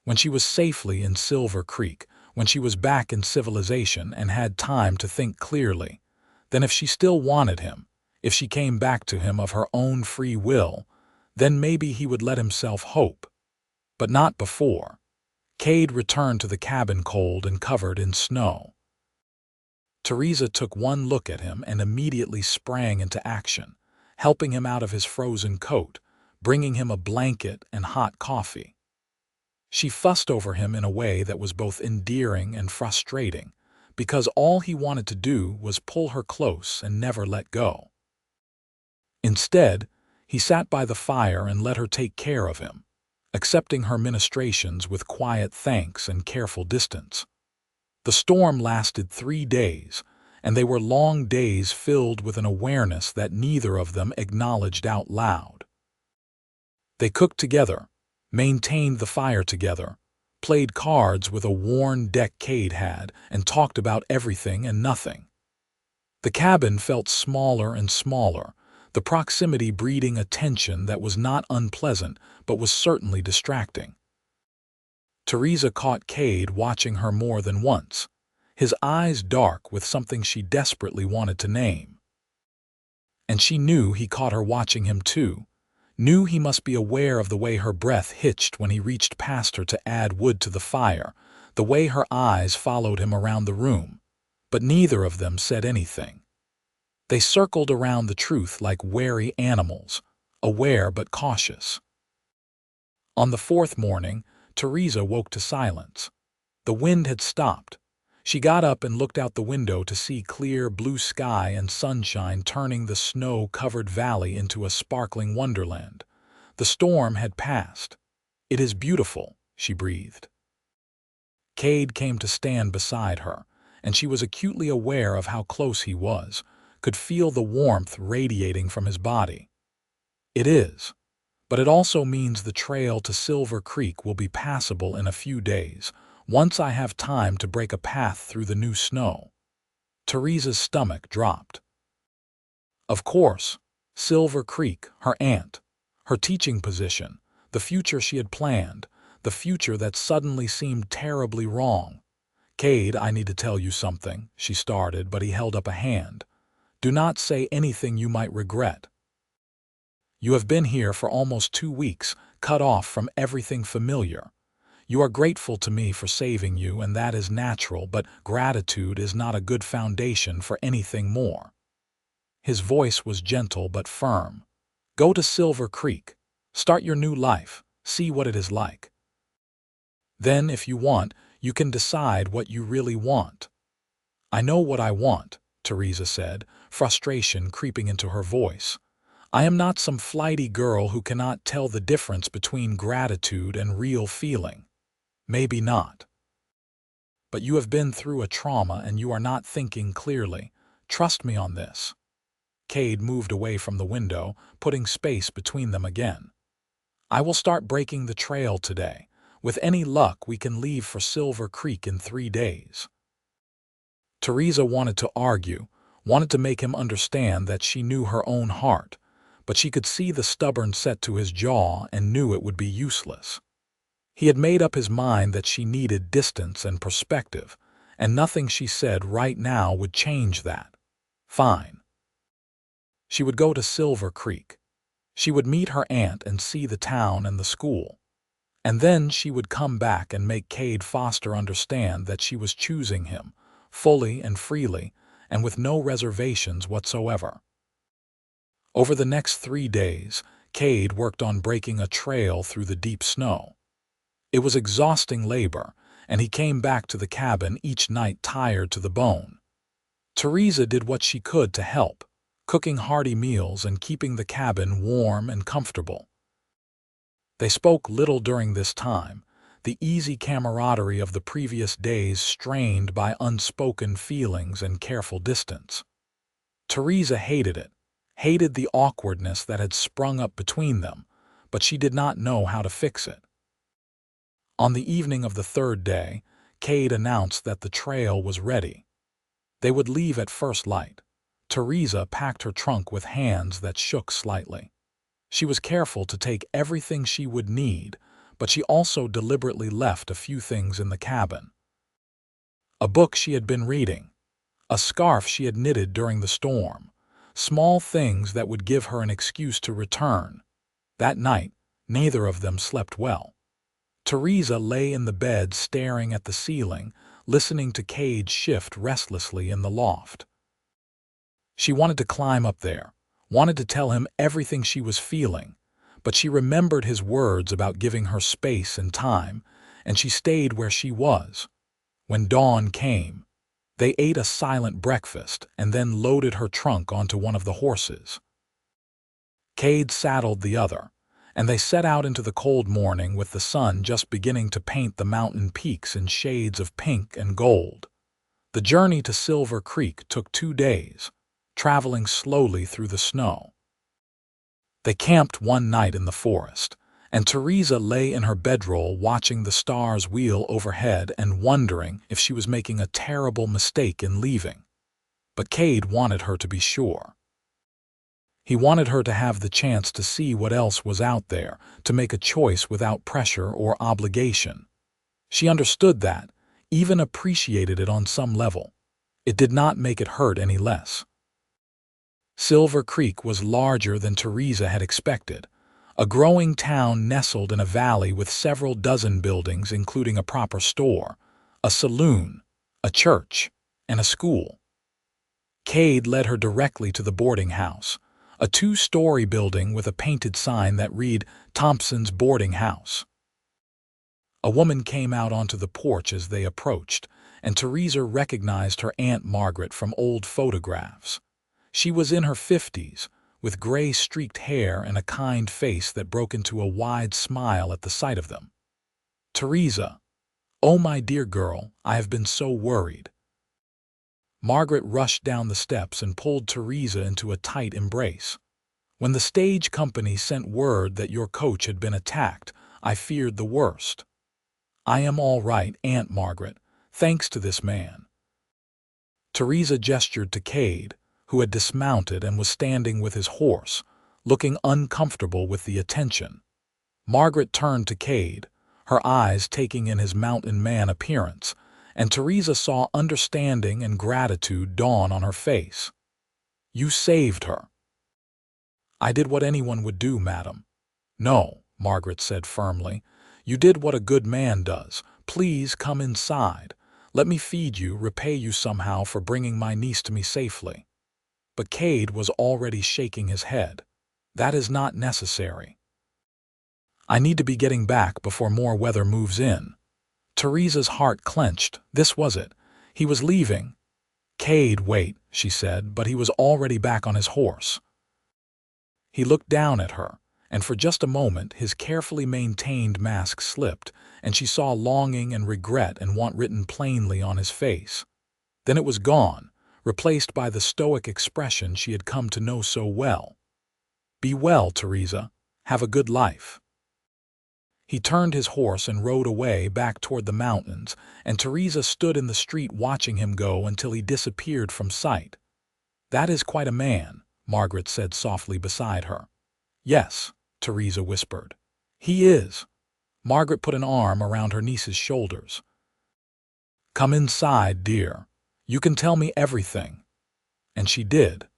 When she was safely in Silver Creek, when she was back in civilization and had time to think clearly, then if she still wanted him, if she came back to him of her own free will, then maybe he would let himself hope. But not before. Cade returned to the cabin cold and covered in snow. Theresa took one look at him and immediately sprang into action, helping him out of his frozen coat, bringing him a blanket and hot coffee. She fussed over him in a way that was both endearing and frustrating, because all he wanted to do was pull her close and never let go. Instead, he sat by the fire and let her take care of him, accepting her ministrations with quiet thanks and careful distance. The storm lasted 3 days, and they were long days filled with an awareness that neither of them acknowledged out loud. They cooked together, maintained the fire together, played cards with a worn deck Cade had, and talked about everything and nothing. The cabin felt smaller and smaller, the proximity breeding a tension that was not unpleasant but was certainly distracting. Theresa caught Cade watching her more than once, his eyes dark with something she desperately wanted to name. And she knew he caught her watching him too, knew he must be aware of the way her breath hitched when he reached past her to add wood to the fire, the way her eyes followed him around the room, but neither of them said anything. They circled around the truth like wary animals, aware but cautious. On the 4th morning, Theresa woke to silence. The wind had stopped. She got up and looked out the window to see clear blue sky and sunshine turning the snow-covered valley into a sparkling wonderland. The storm had passed. "It is beautiful," she breathed. Cade came to stand beside her, and she was acutely aware of how close he was, could feel the warmth radiating from his body. "It is, but it also means the trail to Silver Creek will be passable in a few days, once I have time to break a path through the new snow." Theresa's stomach dropped. Of course, Silver Creek, her aunt, her teaching position, the future she had planned, the future that suddenly seemed terribly wrong. "Cade, I need to tell you something," she started, but he held up a hand. "Do not say anything you might regret. You have been here for almost 2 weeks, cut off from everything familiar. You are grateful to me for saving you, and that is natural, but gratitude is not a good foundation for anything more." His voice was gentle but firm. "Go to Silver Creek. Start your new life. See what it is like. Then, if you want, you can decide what you really want." "I know what I want," Theresa said, frustration creeping into her voice. "I am not some flighty girl who cannot tell the difference between gratitude and real feeling. Maybe not. But you have been through a trauma and you are not thinking clearly. Trust me on this." Cade moved away from the window, putting space between them again. "I will start breaking the trail today. With any luck, we can leave for Silver Creek in 3 days." Theresa wanted to argue, wanted to make him understand that she knew her own heart, but she could see the stubborn set to his jaw and knew it would be useless. He had made up his mind that she needed distance and perspective, and nothing she said right now would change that. Fine. She would go to Silver Creek. She would meet her aunt and see the town and the school. And then she would come back and make Cade Foster understand that she was choosing him, fully and freely, and with no reservations whatsoever. Over the next 3 days, Cade worked on breaking a trail through the deep snow. It was exhausting labor, and he came back to the cabin each night tired to the bone. Theresa did what she could to help, cooking hearty meals and keeping the cabin warm and comfortable. They spoke little during this time, the easy camaraderie of the previous days strained by unspoken feelings and careful distance. Theresa hated it, hated the awkwardness that had sprung up between them, but she did not know how to fix it. On the evening of the 3rd day, Cade announced that the trail was ready. They would leave at first light. Theresa packed her trunk with hands that shook slightly. She was careful to take everything she would need, but she also deliberately left a few things in the cabin. A book she had been reading, a scarf she had knitted during the storm, small things that would give her an excuse to return. That night, neither of them slept well. Theresa lay in the bed staring at the ceiling, listening to Cade shift restlessly in the loft. She wanted to climb up there, wanted to tell him everything she was feeling, but she remembered his words about giving her space and time, and she stayed where she was. When dawn came, they ate a silent breakfast and then loaded her trunk onto one of the horses. Cade saddled the other, and they set out into the cold morning with the sun just beginning to paint the mountain peaks in shades of pink and gold. The journey to Silver Creek took 2 days, traveling slowly through the snow. They camped one night in the forest, and Theresa lay in her bedroll watching the stars wheel overhead and wondering if she was making a terrible mistake in leaving. But Cade wanted her to be sure. He wanted her to have the chance to see what else was out there, to make a choice without pressure or obligation. She understood that, even appreciated it on some level. It did not make it hurt any less. Silver Creek was larger than Theresa had expected, a growing town nestled in a valley with several dozen buildings including a proper store, a saloon, a church, and a school. Cade led her directly to the boarding house, a 2-story building with a painted sign that read, "Thompson's Boarding House." A woman came out onto the porch as they approached, and Theresa recognized her Aunt Margaret from old photographs. She was in her 50s, with gray-streaked hair and a kind face that broke into a wide smile at the sight of them. "Theresa, oh my dear girl, I have been so worried." Margaret rushed down the steps and pulled Theresa into a tight embrace. "When the stage company sent word that your coach had been attacked, I feared the worst." "I am all right, Aunt Margaret, thanks to this man." Theresa gestured to Cade, who had dismounted and was standing with his horse, looking uncomfortable with the attention. Margaret turned to Cade, her eyes taking in his mountain man appearance, and Theresa saw understanding and gratitude dawn on her face. "You saved her." "I did what anyone would do, madam." "No," Margaret said firmly. "You did what a good man does. Please come inside. Let me feed you, repay you somehow for bringing my niece to me safely." But Cade was already shaking his head. "That is not necessary. I need to be getting back before more weather moves in." Theresa's heart clenched. This was it. He was leaving. "Cade, wait," she said, but he was already back on his horse. He looked down at her, and for just a moment his carefully maintained mask slipped, and she saw longing and regret and want written plainly on his face. Then it was gone, replaced by the stoic expression she had come to know so well. "Be well, Theresa. Have a good life." He turned his horse and rode away back toward the mountains, and Theresa stood in the street watching him go until he disappeared from sight. "That is quite a man," Margaret said softly beside her. "Yes," Theresa whispered. "He is." Margaret put an arm around her niece's shoulders. "Come inside, dear. You can tell me everything." And she did.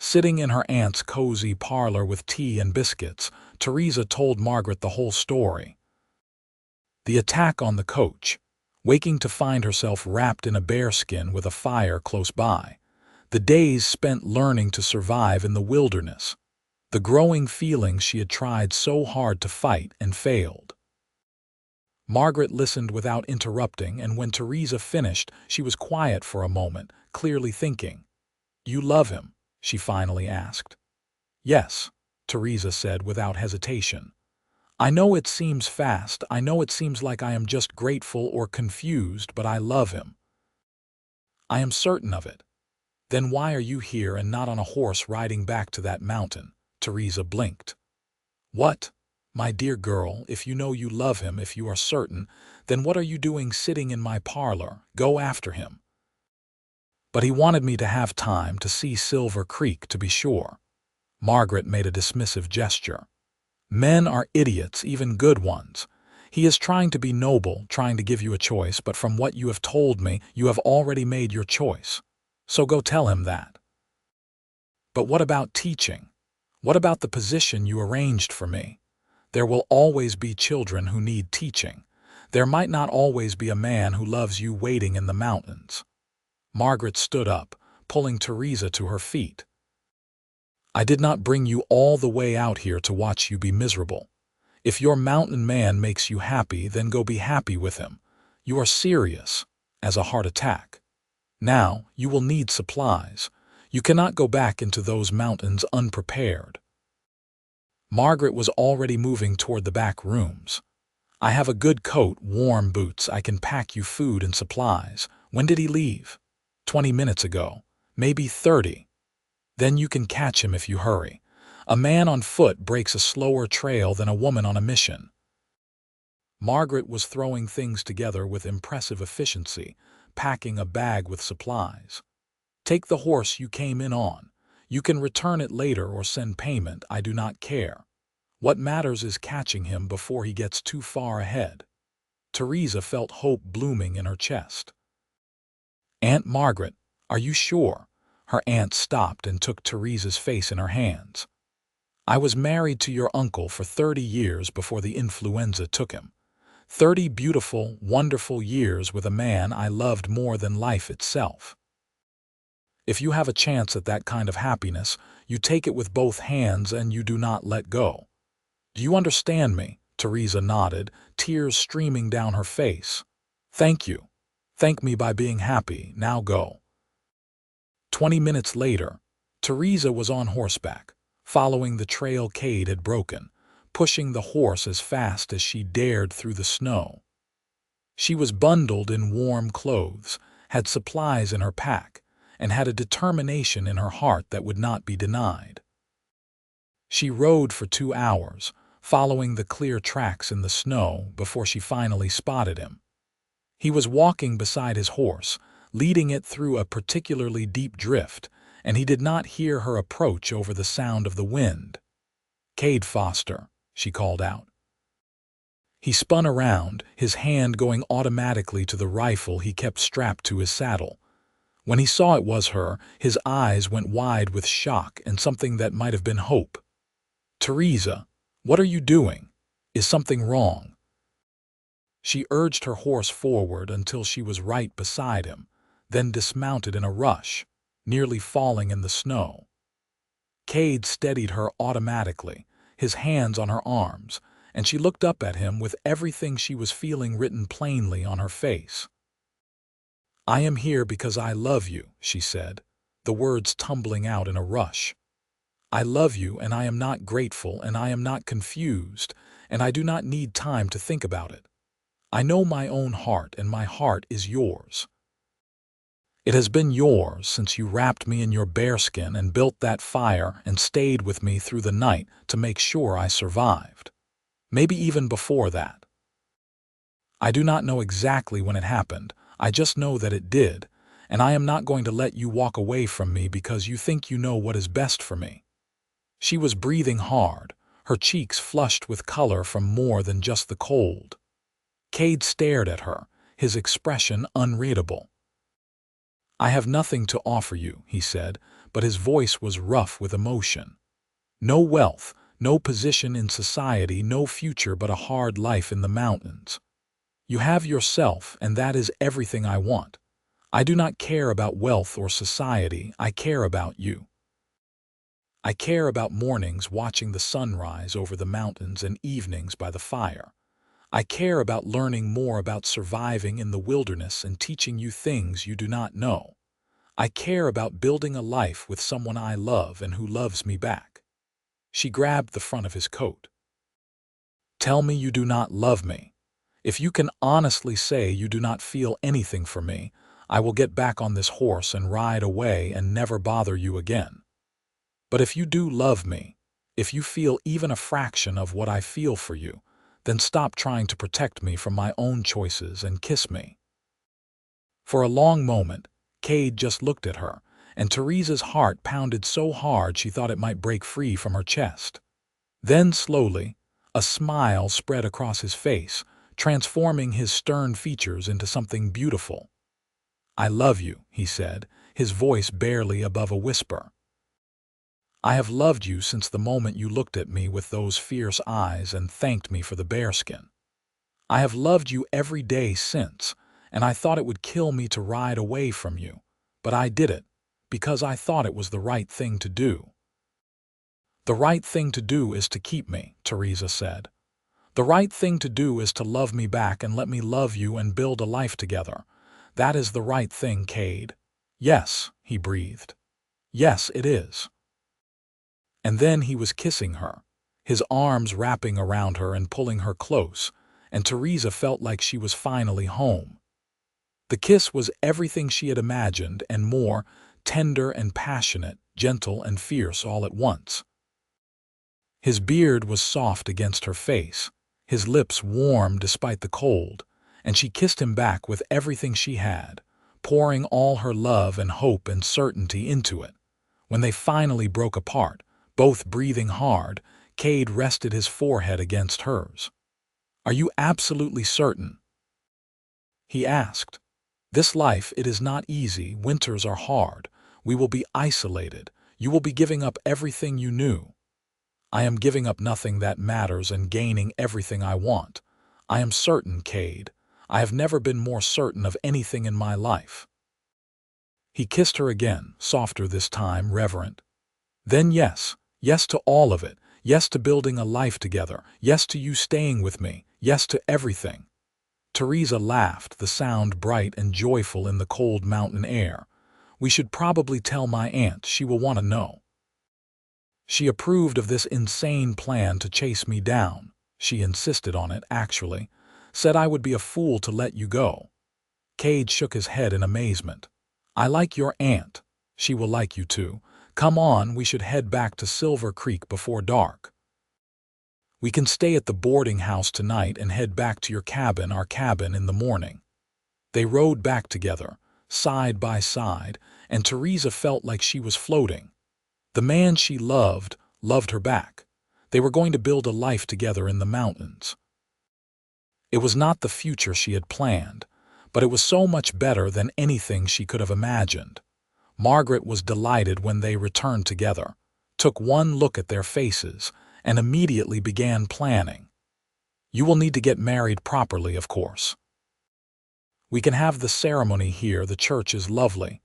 Sitting in her aunt's cozy parlor with tea and biscuits, Theresa told Margaret the whole story. The attack on the coach, waking to find herself wrapped in a bearskin with a fire close by, the days spent learning to survive in the wilderness, the growing feelings she had tried so hard to fight and failed. Margaret listened without interrupting, and when Theresa finished, she was quiet for a moment, clearly thinking. "You love him?" she finally asked. "Yes," Theresa said without hesitation. "I know it seems fast, I know it seems like I am just grateful or confused, but I love him. I am certain of it." "Then why are you here and not on a horse riding back to that mountain?" Theresa blinked. "What? My dear girl, if you know you love him, if you are certain, then what are you doing sitting in my parlor? Go after him." "But he wanted me to have time to see Silver Creek, to be sure." Margaret made a dismissive gesture. "Men are idiots, even good ones. He is trying to be noble, trying to give you a choice, but from what you have told me, you have already made your choice. So go tell him that." "But what about teaching? What about the position you arranged for me? There will always be children who need teaching. There might not always be a man who loves you waiting in the mountains." Margaret stood up, pulling Theresa to her feet. "I did not bring you all the way out here to watch you be miserable. If your mountain man makes you happy, then go be happy with him. You are serious, as a heart attack. Now, you will need supplies. You cannot go back into those mountains unprepared." Margaret was already moving toward the back rooms. "I have a good coat, warm boots, I can pack you food and supplies. When did he leave?" 20 minutes ago. Maybe 30. Then you can catch him if you hurry. A man on foot breaks a slower trail than a woman on a mission." Margaret was throwing things together with impressive efficiency, packing a bag with supplies. "Take the horse you came in on. You can return it later or send payment, I do not care. What matters is catching him before he gets too far ahead." Theresa felt hope blooming in her chest. "Aunt Margaret, are you sure?" Her aunt stopped and took Theresa's face in her hands. "I was married to your uncle for 30 years before the influenza took him. 30 beautiful, wonderful years with a man I loved more than life itself. If you have a chance at that kind of happiness, you take it with both hands and you do not let go. Do you understand me?" Theresa nodded, tears streaming down her face. "Thank you. Thank me by being happy. Now go." 20 minutes later, Theresa was on horseback, following the trail Cade had broken, pushing the horse as fast as she dared through the snow. She was bundled in warm clothes, had supplies in her pack, and had a determination in her heart that would not be denied. She rode for 2 hours, following the clear tracks in the snow before she finally spotted him. He was walking beside his horse, leading it through a particularly deep drift, and he did not hear her approach over the sound of the wind. "Cade Foster," she called out. He spun around, his hand going automatically to the rifle he kept strapped to his saddle. When he saw it was her, his eyes went wide with shock and something that might have been hope. "Theresa, what are you doing? Is something wrong?" She urged her horse forward until she was right beside him, then dismounted in a rush, nearly falling in the snow. Cade steadied her automatically, his hands on her arms, and she looked up at him with everything she was feeling written plainly on her face. "I am here because I love you," she said, the words tumbling out in a rush. "I love you, and I am not grateful, and I am not confused, and I do not need time to think about it. I know my own heart, and my heart is yours. It has been yours since you wrapped me in your bearskin and built that fire and stayed with me through the night to make sure I survived. Maybe even before that. I do not know exactly when it happened, I just know that it did, and I am not going to let you walk away from me because you think you know what is best for me." She was breathing hard, her cheeks flushed with color from more than just the cold. Cade stared at her, his expression unreadable. "I have nothing to offer you," he said, but his voice was rough with emotion. "No wealth, no position in society, no future but a hard life in the mountains. You have yourself, and that is everything I want. I do not care about wealth or society, I care about you. I care about mornings watching the sunrise over the mountains and evenings by the fire. I care about learning more about surviving in the wilderness and teaching you things you do not know. I care about building a life with someone I love and who loves me back." She grabbed the front of his coat. "Tell me you do not love me. If you can honestly say you do not feel anything for me, I will get back on this horse and ride away and never bother you again. But if you do love me, if you feel even a fraction of what I feel for you, then stop trying to protect me from my own choices and kiss me." For a long moment, Cade just looked at her, and Theresa's heart pounded so hard she thought it might break free from her chest. Then slowly, a smile spread across his face, transforming his stern features into something beautiful. "I love you," he said, his voice barely above a whisper. "I have loved you since the moment you looked at me with those fierce eyes and thanked me for the bearskin. I have loved you every day since, and I thought it would kill me to ride away from you, but I did it, because I thought it was the right thing to do." "The right thing to do is to keep me," Theresa said. "The right thing to do is to love me back and let me love you and build a life together. That is the right thing, Cade." "Yes," he breathed. "Yes, it is." And then he was kissing her, his arms wrapping around her and pulling her close, and Theresa felt like she was finally home. The kiss was everything she had imagined and more, tender and passionate, gentle and fierce all at once. His beard was soft against her face, his lips warm despite the cold, and she kissed him back with everything she had, pouring all her love and hope and certainty into it. When they finally broke apart, both breathing hard, Cade rested his forehead against hers. "Are you absolutely certain?" he asked. "This life, it is not easy, winters are hard, we will be isolated, you will be giving up everything you knew." "I am giving up nothing that matters and gaining everything I want. I am certain, Cade. I have never been more certain of anything in my life." He kissed her again, softer this time, reverent. "Then yes, yes to all of it, yes to building a life together, yes to you staying with me, yes to everything." Theresa laughed, the sound bright and joyful in the cold mountain air. "We should probably tell my aunt, she will want to know. She approved of this insane plan to chase me down. She insisted on it, actually. Said I would be a fool to let you go." Cade shook his head in amazement. "I like your aunt. She will like you too. Come on, we should head back to Silver Creek before dark. We can stay at the boarding house tonight and head back to your cabin, our cabin, in the morning." They rode back together, side by side, and Theresa felt like she was floating. The man she loved her back. They were going to build a life together in the mountains. It was not the future she had planned, but it was so much better than anything she could have imagined. Margaret was delighted when they returned together, took one look at their faces, and immediately began planning. "You will need to get married properly, of course. We can have the ceremony here, the church is lovely.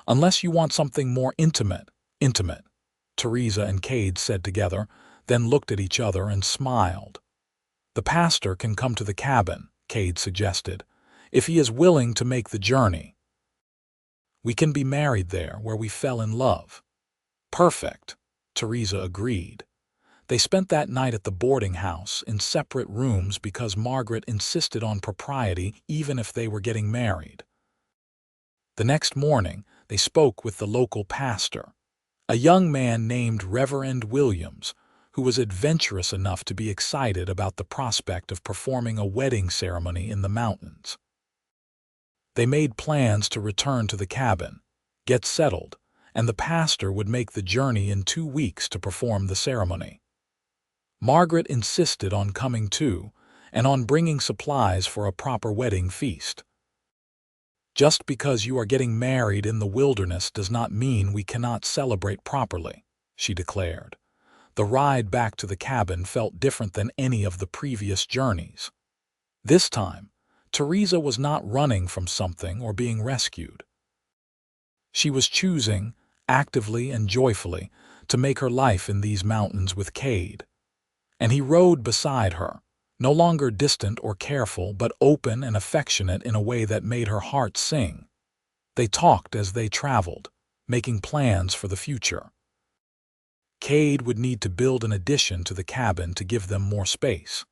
Unless you want something more intimate." "Intimate," Theresa and Cade said together, then looked at each other and smiled. "The pastor can come to the cabin," Cade suggested, "if he is willing to make the journey. We can be married there where we fell in love." "Perfect," Theresa agreed. They spent that night at the boarding house in separate rooms because Margaret insisted on propriety even if they were getting married. The next morning, they spoke with the local pastor, a young man named Reverend Williams, who was adventurous enough to be excited about the prospect of performing a wedding ceremony in the mountains. They made plans to return to the cabin, get settled, and the pastor would make the journey in 2 weeks to perform the ceremony. Margaret insisted on coming too, and on bringing supplies for a proper wedding feast. "Just because you are getting married in the wilderness does not mean we cannot celebrate properly," she declared. The ride back to the cabin felt different than any of the previous journeys. This time, Theresa was not running from something or being rescued. She was choosing, actively and joyfully, to make her life in these mountains with Cade. And he rode beside her, no longer distant or careful, but open and affectionate in a way that made her heart sing. They talked as they traveled, making plans for the future. Cade would need to build an addition to the cabin to give them more space.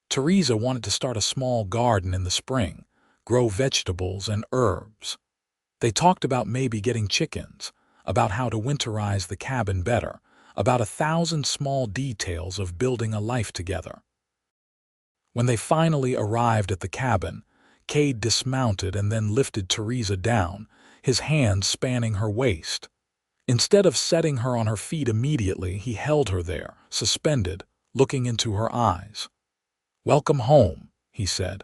Theresa wanted to start a small garden in the spring, grow vegetables and herbs. They talked about maybe getting chickens, about how to winterize the cabin better, about 1,000 small details of building a life together. When they finally arrived at the cabin, Cade dismounted and then lifted Theresa down, his hands spanning her waist. Instead of setting her on her feet immediately, he held her there, suspended, looking into her eyes. "Welcome home," he said.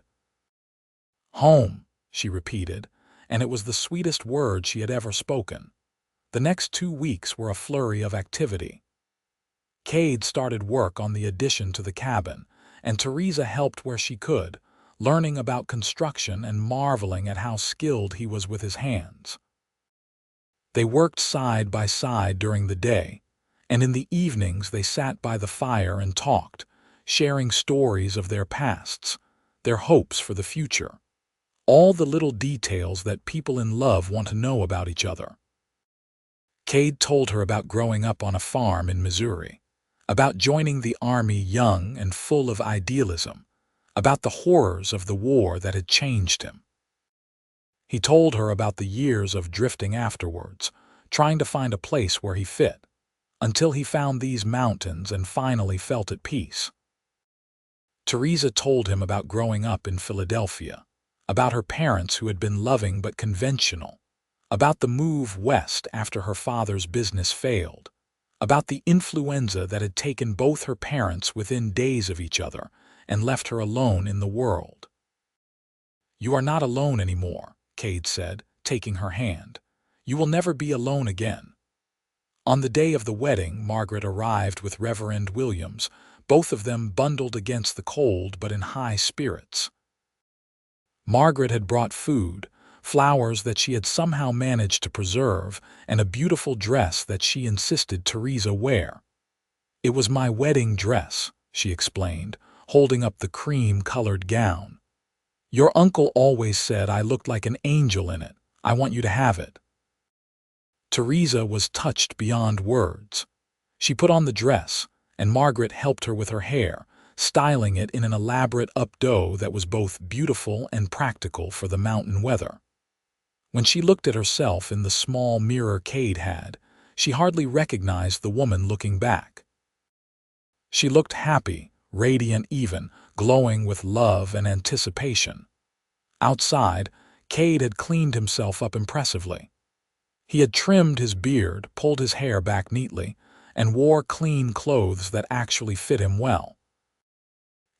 "Home," she repeated, and it was the sweetest word she had ever spoken. The next 2 weeks were a flurry of activity. Cade started work on the addition to the cabin, and Theresa helped where she could, learning about construction and marveling at how skilled he was with his hands. They worked side by side during the day, and in the evenings they sat by the fire and talked, sharing stories of their pasts, their hopes for the future, all the little details that people in love want to know about each other. Cade told her about growing up on a farm in Missouri, about joining the army young and full of idealism, about the horrors of the war that had changed him. He told her about the years of drifting afterwards, trying to find a place where he fit, until he found these mountains and finally felt at peace. Theresa told him about growing up in Philadelphia, about her parents who had been loving but conventional, about the move west after her father's business failed, about the influenza that had taken both her parents within days of each other and left her alone in the world. "You are not alone anymore," Cade said, taking her hand. "You will never be alone again." On the day of the wedding, Margaret arrived with Reverend Williams, both of them bundled against the cold but in high spirits. Margaret had brought food, flowers that she had somehow managed to preserve, and a beautiful dress that she insisted Theresa wear. "It was my wedding dress," she explained, holding up the cream-colored gown. "Your uncle always said I looked like an angel in it. I want you to have it." Theresa was touched beyond words. She put on the dress, and Margaret helped her with her hair, styling it in an elaborate updo that was both beautiful and practical for the mountain weather. When she looked at herself in the small mirror Cade had, she hardly recognized the woman looking back. She looked happy, radiant even, glowing with love and anticipation. Outside, Cade had cleaned himself up impressively. He had trimmed his beard, pulled his hair back neatly, and wore clean clothes that actually fit him well.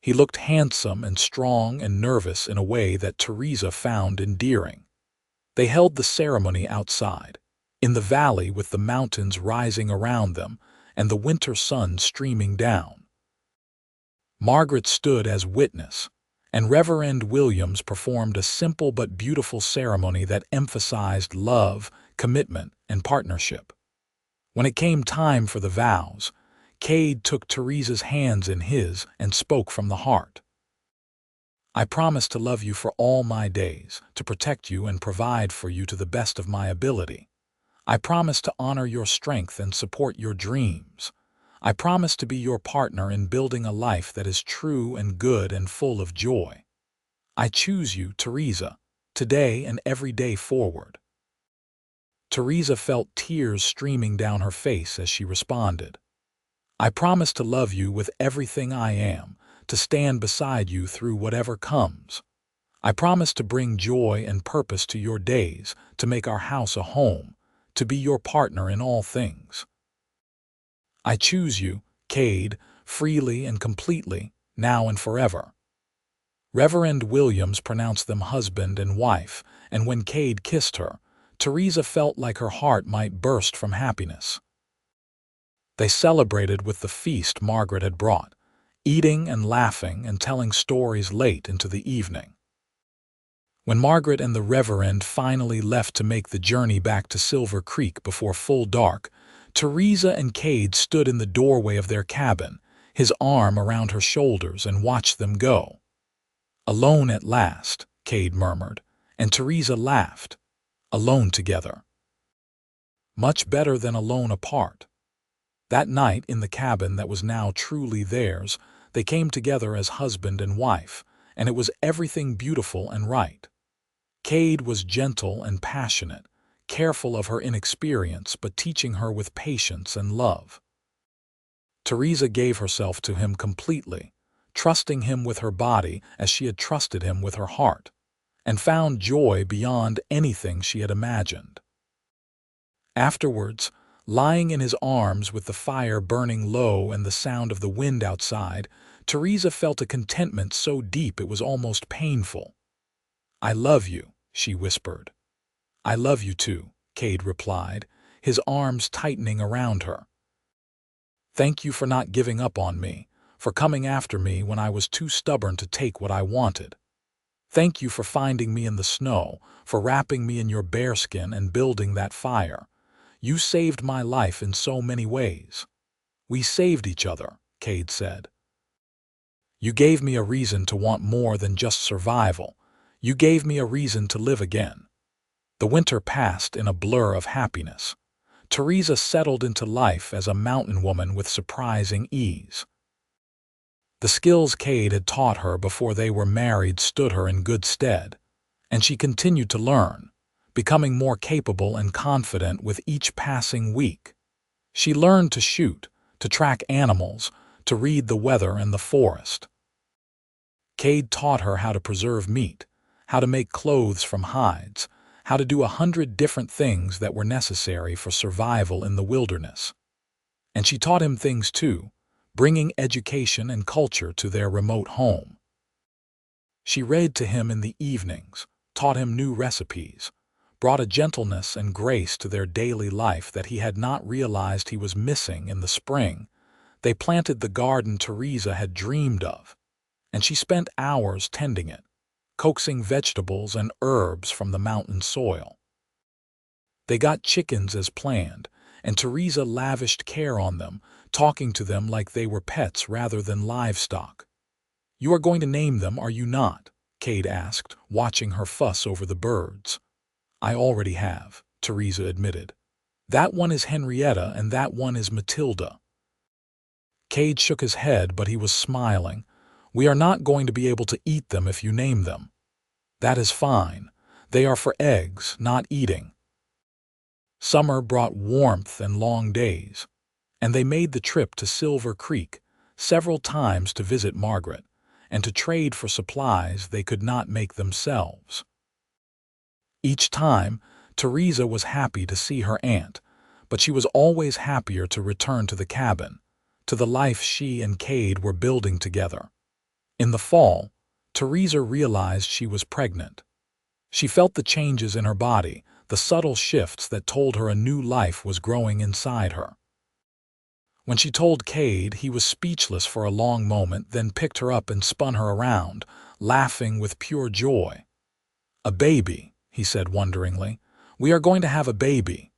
He looked handsome and strong and nervous in a way that Theresa found endearing. They held the ceremony outside, in the valley with the mountains rising around them and the winter sun streaming down. Margaret stood as witness, and Reverend Williams performed a simple but beautiful ceremony that emphasized love, commitment, and partnership. When it came time for the vows, Cade took Theresa's hands in his and spoke from the heart. I promise to love you for all my days, to protect you and provide for you to the best of my ability. I promise to honor your strength and support your dreams. I promise to be your partner in building a life that is true and good and full of joy. I choose you, Theresa, today and every day forward. Theresa felt tears streaming down her face as she responded. I promise to love you with everything I am, to stand beside you through whatever comes. I promise to bring joy and purpose to your days, to make our house a home, to be your partner in all things. I choose you, Cade, freely and completely, now and forever. Reverend Williams pronounced them husband and wife, and when Cade kissed her, Theresa felt like her heart might burst from happiness. They celebrated with the feast Margaret had brought, eating and laughing and telling stories late into the evening. When Margaret and the Reverend finally left to make the journey back to Silver Creek before full dark, Theresa and Cade stood in the doorway of their cabin, his arm around her shoulders, and watched them go. Alone at last, Cade murmured, and Theresa laughed. Alone together. Much better than alone apart. That night in the cabin that was now truly theirs, they came together as husband and wife, and it was everything beautiful and right. Cade was gentle and passionate, careful of her inexperience but teaching her with patience and love. Theresa gave herself to him completely, trusting him with her body as she had trusted him with her heart, and found joy beyond anything she had imagined. Afterwards, lying in his arms with the fire burning low and the sound of the wind outside, Theresa felt a contentment so deep it was almost painful. I love you, she whispered. I love you too, Cade replied, his arms tightening around her. Thank you for not giving up on me, for coming after me when I was too stubborn to take what I wanted. Thank you for finding me in the snow, for wrapping me in your bearskin and building that fire. You saved my life in so many ways. We saved each other, Cade said. You gave me a reason to want more than just survival. You gave me a reason to live again. The winter passed in a blur of happiness. Theresa settled into life as a mountain woman with surprising ease. The skills Cade had taught her before they were married stood her in good stead, and she continued to learn, becoming more capable and confident with each passing week. She learned to shoot, to track animals, to read the weather and the forest. Cade taught her how to preserve meat, how to make clothes from hides, how to do 100 different things that were necessary for survival in the wilderness. And she taught him things too, bringing education and culture to their remote home. She read to him in the evenings, taught him new recipes, brought a gentleness and grace to their daily life that he had not realized he was missing in the spring. They planted the garden Theresa had dreamed of, and she spent hours tending it, coaxing vegetables and herbs from the mountain soil. They got chickens as planned, and Theresa lavished care on them, talking to them like they were pets rather than livestock. You are going to name them, are you not? Cade asked, watching her fuss over the birds. I already have, Theresa admitted. That one is Henrietta and that one is Matilda. Cade shook his head, but he was smiling. We are not going to be able to eat them if you name them. That is fine. They are for eggs, not eating. Summer brought warmth and long days, and they made the trip to Silver Creek several times to visit Margaret and to trade for supplies they could not make themselves. Each time, Theresa was happy to see her aunt, but she was always happier to return to the cabin, to the life she and Cade were building together. In the fall, Theresa realized she was pregnant. She felt the changes in her body, the subtle shifts that told her a new life was growing inside her. When she told Cade, he was speechless for a long moment, then picked her up and spun her around, laughing with pure joy. A baby, he said wonderingly. We are going to have a baby.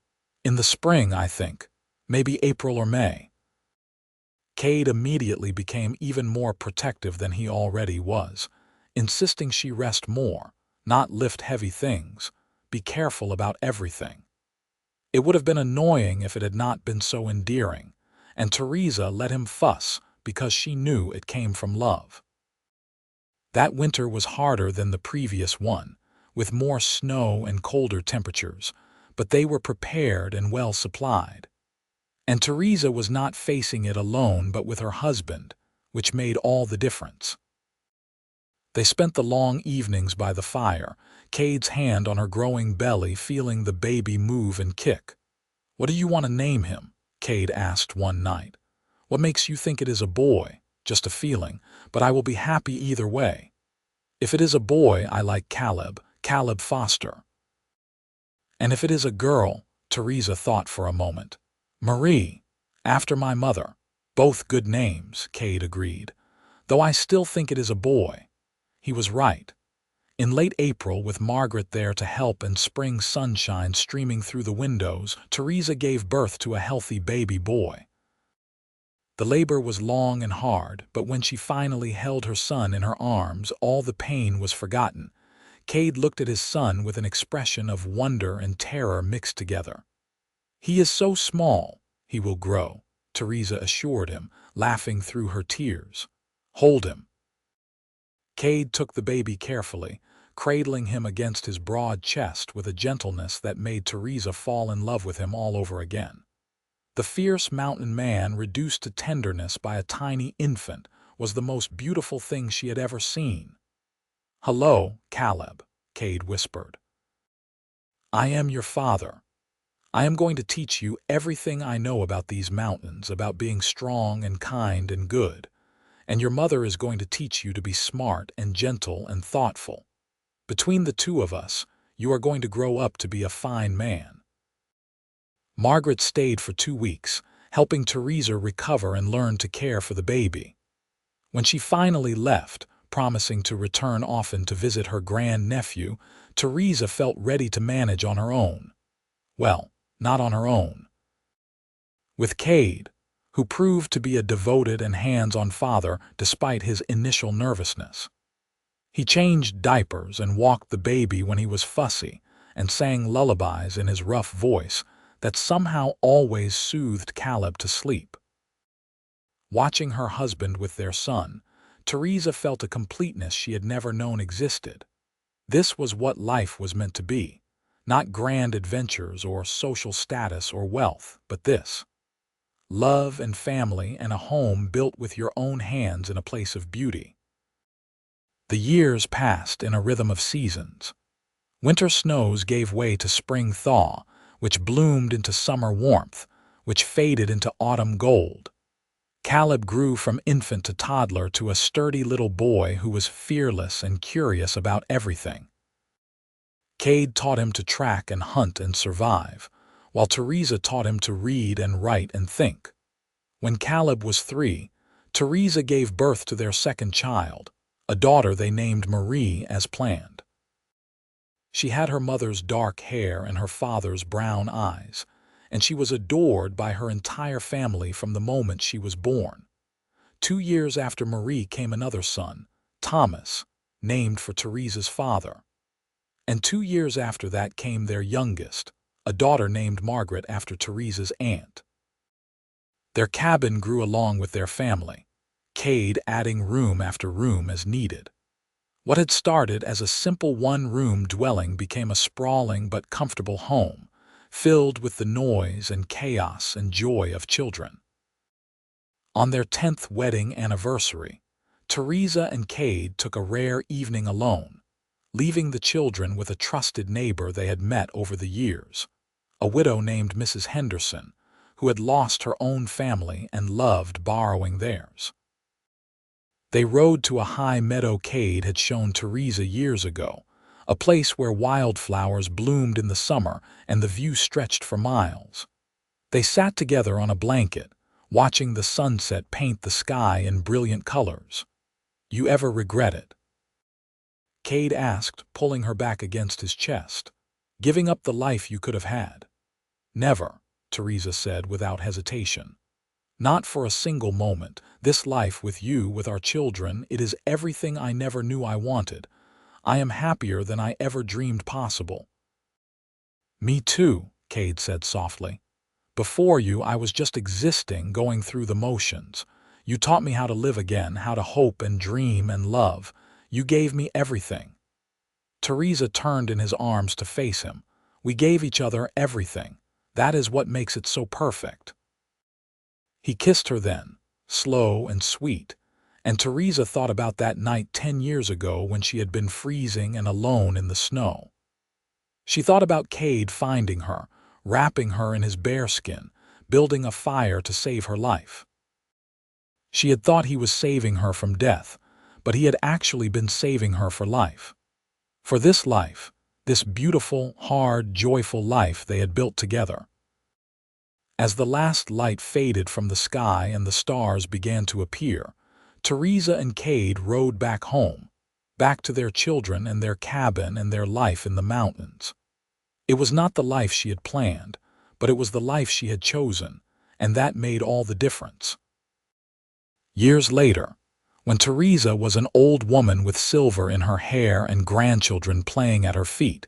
In the spring, I think. Maybe April or May. Cade immediately became even more protective than he already was, insisting she rest more, not lift heavy things, be careful about everything. It would have been annoying if it had not been so endearing, and Theresa let him fuss because she knew it came from love. That winter was harder than the previous one, with more snow and colder temperatures, but they were prepared and well supplied. And Theresa was not facing it alone but with her husband, which made all the difference. They spent the long evenings by the fire, Cade's hand on her growing belly, feeling the baby move and kick. "What do you want to name him?" Cade asked one night. "What makes you think it is a boy?" "Just a feeling, but I will be happy either way. If it is a boy, I like Cade Foster. And if it is a girl," Theresa thought for a moment. "Marie, after my mother." "Both good names," Cade agreed, "though I still think it is a boy." He was right. In late April, with Margaret there to help and spring sunshine streaming through the windows, Theresa gave birth to a healthy baby boy. The labor was long and hard, but when she finally held her son in her arms, all the pain was forgotten. Cade looked at his son with an expression of wonder and terror mixed together. "He is so small, he will grow," Theresa assured him, laughing through her tears. "Hold him." Cade took the baby carefully, cradling him against his broad chest with a gentleness that made Theresa fall in love with him all over again. The fierce mountain man, reduced to tenderness by a tiny infant, was the most beautiful thing she had ever seen. "Hello, Caleb," Cade whispered. "I am your father. I am going to teach you everything I know about these mountains, about being strong and kind and good. And your mother is going to teach you to be smart and gentle and thoughtful. Between the two of us, you are going to grow up to be a fine man." Margaret stayed for 2 weeks, helping Theresa recover and learn to care for the baby. When she finally left, promising to return often to visit her grandnephew, Theresa felt ready to manage on her own. Well, not on her own. With Cade, who proved to be a devoted and hands-on father despite his initial nervousness. He changed diapers and walked the baby when he was fussy and sang lullabies in his rough voice that somehow always soothed Caleb to sleep. Watching her husband with their son, Theresa felt a completeness she had never known existed. This was what life was meant to be, not grand adventures or social status or wealth, but this. Love and family and a home built with your own hands in a place of beauty. The years passed in a rhythm of seasons. Winter snows gave way to spring thaw, which bloomed into summer warmth, which faded into autumn gold. Caleb grew from infant to toddler to a sturdy little boy who was fearless and curious about everything. Cade taught him to track and hunt and survive, while Theresa taught him to read and write and think. When Caleb was 3, Theresa gave birth to their second child, a daughter they named Marie as planned. She had her mother's dark hair and her father's brown eyes, and she was adored by her entire family from the moment she was born. 2 years after Marie came another son, Thomas, named for Theresa's father. And 2 years after that came their youngest, a daughter named Margaret after Theresa's aunt. Their cabin grew along with their family, Cade adding room after room as needed. What had started as a simple one-room dwelling became a sprawling but comfortable home, filled with the noise and chaos and joy of children. On their 10th wedding anniversary, Theresa and Cade took a rare evening alone, leaving the children with a trusted neighbor they had met over the years, a widow named Mrs. Henderson, who had lost her own family and loved borrowing theirs. They rode to a high meadow Cade had shown Theresa years ago, a place where wildflowers bloomed in the summer and the view stretched for miles. They sat together on a blanket, watching the sunset paint the sky in brilliant colors. "You ever regret it?" Cade asked, pulling her back against his chest. "Giving up the life you could have had?" "Never," Theresa said without hesitation. Not for a single moment. This life with you, with our children, it is everything I never knew I wanted. I am happier than I ever dreamed possible." "Me too," Cade said softly. "Before you, I was just existing, going through the motions. You taught me how to live again, how to hope and dream and love. You gave me everything." Theresa turned in his arms to face him. "We gave each other everything. That is what makes it so perfect." He kissed her then, slow and sweet, and Theresa thought about that night 10 years ago when she had been freezing and alone in the snow. She thought about Cade finding her, wrapping her in his bearskin, building a fire to save her life. She had thought he was saving her from death, but he had actually been saving her for life. For this life, this beautiful, hard, joyful life they had built together. As the last light faded from the sky and the stars began to appear, Theresa and Cade rode back home, back to their children and their cabin and their life in the mountains. It was not the life she had planned, but it was the life she had chosen, and that made all the difference. Years later, when Theresa was an old woman with silver in her hair and grandchildren playing at her feet,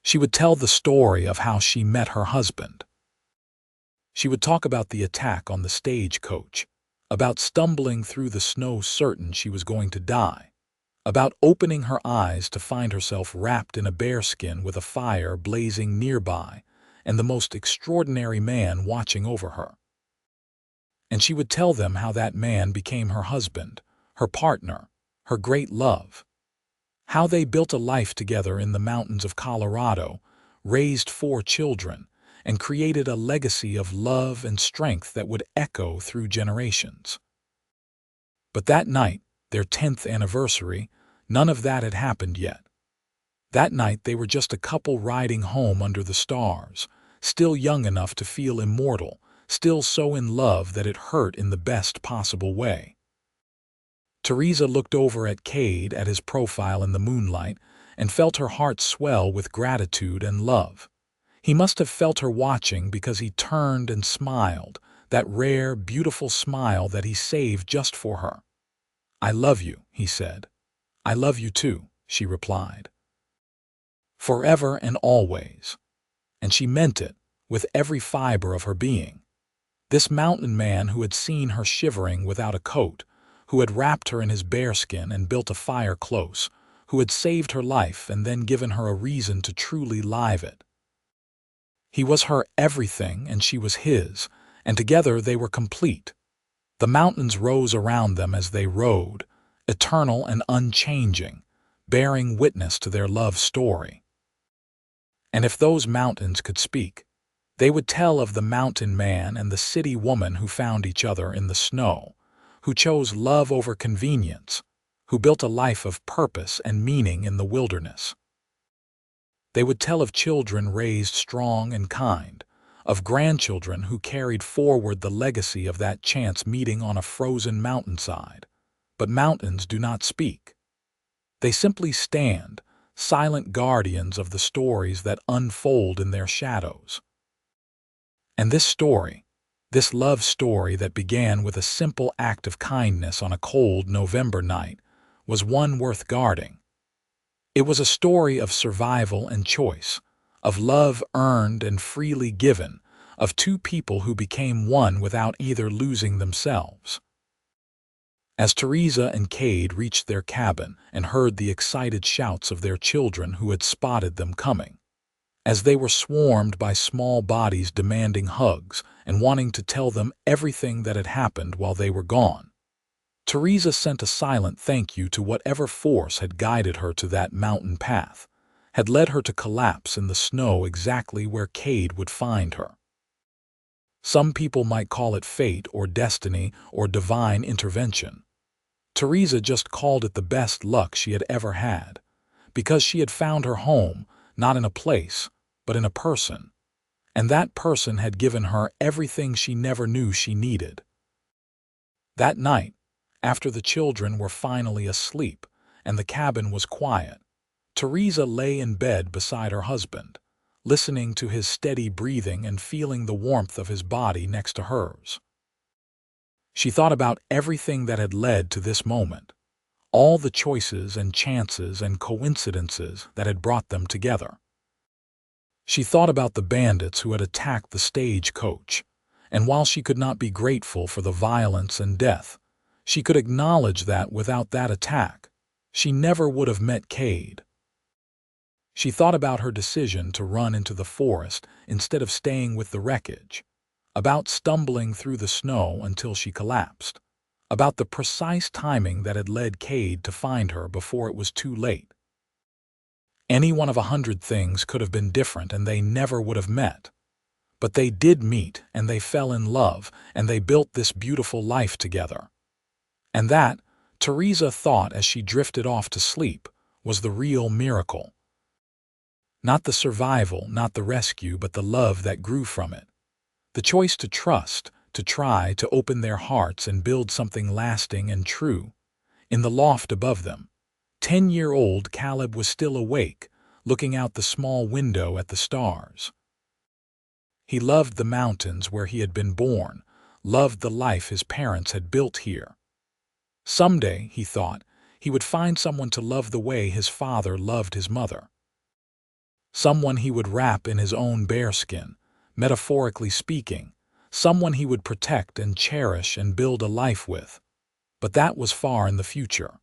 she would tell the story of how she met her husband. She would talk about the attack on the stagecoach, about stumbling through the snow certain she was going to die, about opening her eyes to find herself wrapped in a bearskin with a fire blazing nearby and the most extraordinary man watching over her. And she would tell them how that man became her husband, her partner, her great love. How they built a life together in the mountains of Colorado, raised 4 children, and created a legacy of love and strength that would echo through generations. But that night, their 10th anniversary, none of that had happened yet. That night they were just a couple riding home under the stars, still young enough to feel immortal, still so in love that it hurt in the best possible way. Theresa looked over at Cade, at his profile in the moonlight, and felt her heart swell with gratitude and love. He must have felt her watching because he turned and smiled, that rare, beautiful smile that he saved just for her. "I love you," he said. "I love you too," she replied. "Forever and always." And she meant it, with every fiber of her being. This mountain man who had seen her shivering without a coat, who had wrapped her in his bearskin and built a fire close, who had saved her life and then given her a reason to truly live it. He was her everything and she was his, and together they were complete. The mountains rose around them as they rode, eternal and unchanging, bearing witness to their love story. And if those mountains could speak, they would tell of the mountain man and the city woman who found each other in the snow, who chose love over convenience, who built a life of purpose and meaning in the wilderness. They would tell of children raised strong and kind, of grandchildren who carried forward the legacy of that chance meeting on a frozen mountainside. But mountains do not speak. They simply stand, silent guardians of the stories that unfold in their shadows. And this story, this love story that began with a simple act of kindness on a cold November night, was one worth guarding. It was a story of survival and choice, of love earned and freely given, of 2 people who became one without either losing themselves. As Theresa and Cade reached their cabin and heard the excited shouts of their children who had spotted them coming, as they were swarmed by small bodies demanding hugs and wanting to tell them everything that had happened while they were gone, Theresa sent a silent thank you to whatever force had guided her to that mountain path, had led her to collapse in the snow exactly where Cade would find her. Some people might call it fate or destiny or divine intervention. Theresa just called it the best luck she had ever had, because she had found her home, not in a place, but in a person, and that person had given her everything she never knew she needed. That night, after the children were finally asleep and the cabin was quiet, Theresa lay in bed beside her husband, listening to his steady breathing and feeling the warmth of his body next to hers. She thought about everything that had led to this moment, all the choices and chances and coincidences that had brought them together. She thought about the bandits who had attacked the stagecoach, and while she could not be grateful for the violence and death, she could acknowledge that without that attack, she never would have met Cade. She thought about her decision to run into the forest instead of staying with the wreckage, about stumbling through the snow until she collapsed, about the precise timing that had led Cade to find her before it was too late. Any one of 100 things could have been different and they never would have met. But they did meet, and they fell in love, and they built this beautiful life together. And that, Theresa thought as she drifted off to sleep, was the real miracle. Not the survival, not the rescue, but the love that grew from it. The choice to trust, to try, to open their hearts and build something lasting and true. In the loft above them, 10-year-old Caleb was still awake, looking out the small window at the stars. He loved the mountains where he had been born, loved the life his parents had built here. Someday, he thought, he would find someone to love the way his father loved his mother. Someone he would wrap in his own bearskin, metaphorically speaking, someone he would protect and cherish and build a life with. But that was far in the future.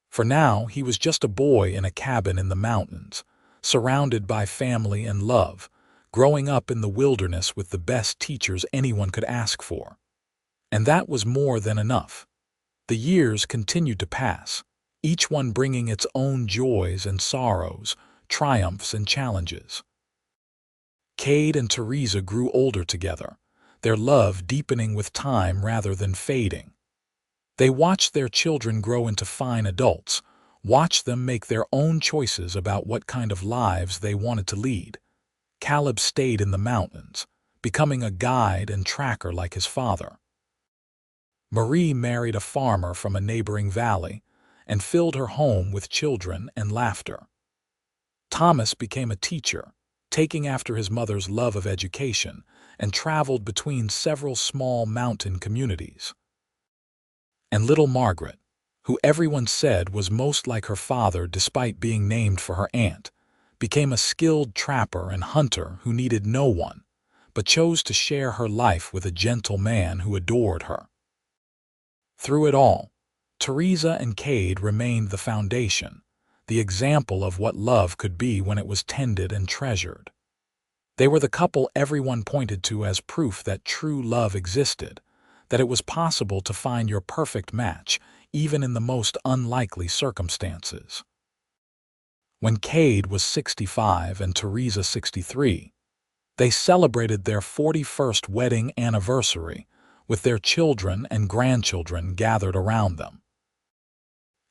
For now, he was just a boy in a cabin in the mountains, surrounded by family and love, growing up in the wilderness with the best teachers anyone could ask for. And that was more than enough. The years continued to pass, each one bringing its own joys and sorrows, triumphs and challenges. Cade and Theresa grew older together, their love deepening with time rather than fading. They watched their children grow into fine adults, watched them make their own choices about what kind of lives they wanted to lead. Caleb stayed in the mountains, becoming a guide and tracker like his father. Marie married a farmer from a neighboring valley and filled her home with children and laughter. Thomas became a teacher, taking after his mother's love of education, and traveled between several small mountain communities. And little Margaret, who everyone said was most like her father despite being named for her aunt, became a skilled trapper and hunter who needed no one, but chose to share her life with a gentle man who adored her. Through it all, Theresa and Cade remained the foundation, the example of what love could be when it was tended and treasured. They were the couple everyone pointed to as proof that true love existed, that it was possible to find your perfect match even in the most unlikely circumstances. When Cade was 65 and Theresa 63, they celebrated their 41st wedding anniversary with their children and grandchildren gathered around them.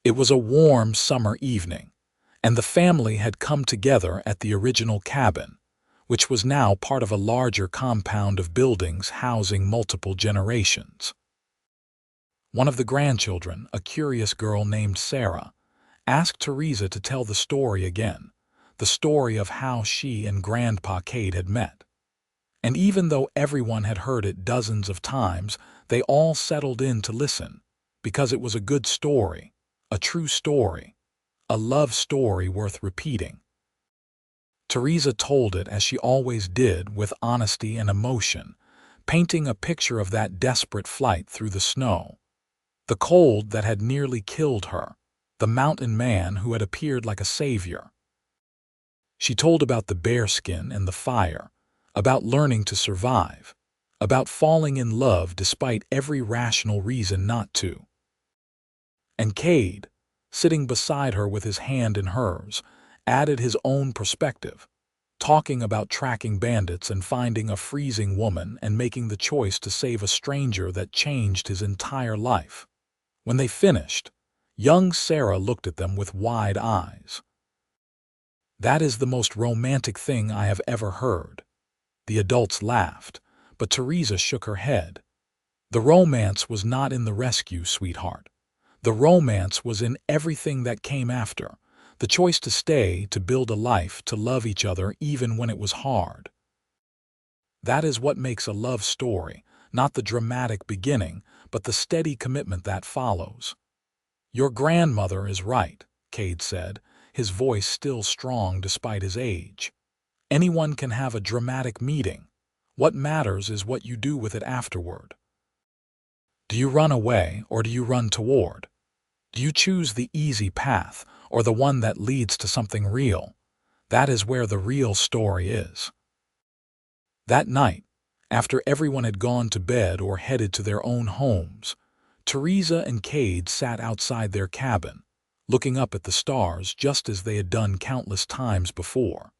It was a warm summer evening, and the family had come together at the original cabin, which was now part of a larger compound of buildings housing multiple generations. One of the grandchildren, a curious girl named Sarah, asked Theresa to tell the story again, the story of how she and Grandpa Cade had met. And even though everyone had heard it dozens of times, they all settled in to listen, because it was a good story, a true story, a love story worth repeating. Theresa told it as she always did, with honesty and emotion, painting a picture of that desperate flight through the snow, the cold that had nearly killed her, the mountain man who had appeared like a savior. She told about the bearskin and the fire, about learning to survive, about falling in love despite every rational reason not to. And Cade, sitting beside her with his hand in hers, added his own perspective, talking about tracking bandits and finding a freezing woman and making the choice to save a stranger that changed his entire life. When they finished, young Sarah looked at them with wide eyes. "That is the most romantic thing I have ever heard." The adults laughed, but Theresa shook her head. The romance was not in the rescue, sweetheart. The romance was in everything that came after, the choice to stay, to build a life, to love each other even when it was hard. That is what makes a love story, not the dramatic beginning, but the steady commitment that follows. "Your grandmother is right," Cade said, his voice still strong despite his age. "Anyone can have a dramatic meeting. What matters is what you do with it afterward. Do you run away or do you run toward? Do you choose the easy path or the one that leads to something real? That is where the real story is." That night, after everyone had gone to bed or headed to their own homes, Theresa and Cade sat outside their cabin, looking up at the stars just as they had done countless times before.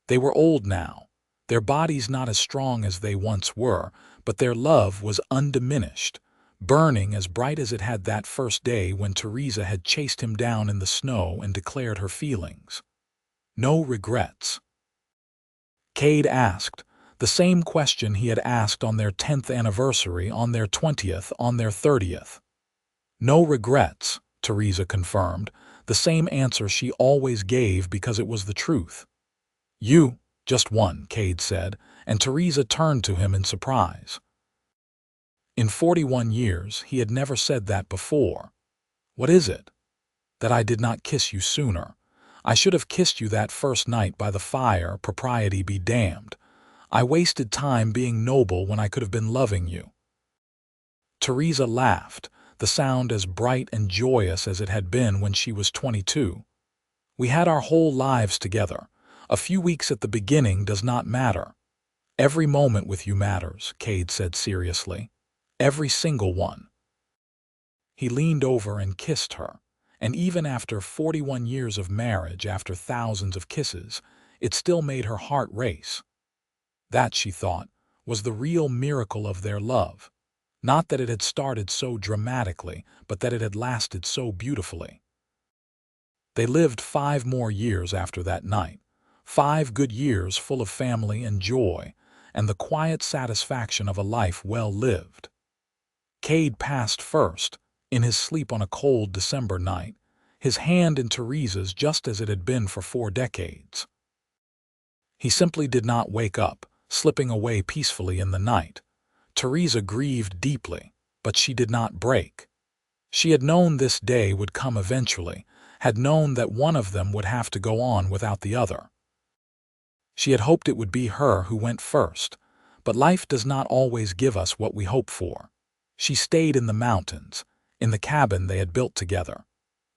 They were old now, their bodies not as strong as they once were, but their love was undiminished, burning as bright as it had that first day when Theresa had chased him down in the snow and declared her feelings. "No regrets?" Cade asked, the same question he had asked on their 10th anniversary, on their 20th, on their 30th. "No regrets," Theresa confirmed, the same answer she always gave because it was the truth. "You, just one," Cade said, and Theresa turned to him in surprise. In 41 years, he had never said that before. "What is it?" "That I did not kiss you sooner. I should have kissed you that first night by the fire, propriety be damned. I wasted time being noble when I could have been loving you." Theresa laughed, the sound as bright and joyous as it had been when she was 22. "We had our whole lives together. A few weeks at the beginning does not matter." "Every moment with you matters," Cade said seriously. "Every single one." He leaned over and kissed her, and even after 41 years of marriage, after thousands of kisses, it still made her heart race. That, she thought, was the real miracle of their love. Not that it had started so dramatically, but that it had lasted so beautifully. They lived 5 more years after that night, 5 good years full of family and joy, and the quiet satisfaction of a life well lived. Cade passed first, in his sleep on a cold December night, his hand in Theresa's just as it had been for 4 decades. He simply did not wake up, slipping away peacefully in the night. Theresa grieved deeply, but she did not break. She had known this day would come eventually, had known that one of them would have to go on without the other. She had hoped it would be her who went first, but life does not always give us what we hope for. She stayed in the mountains, in the cabin they had built together,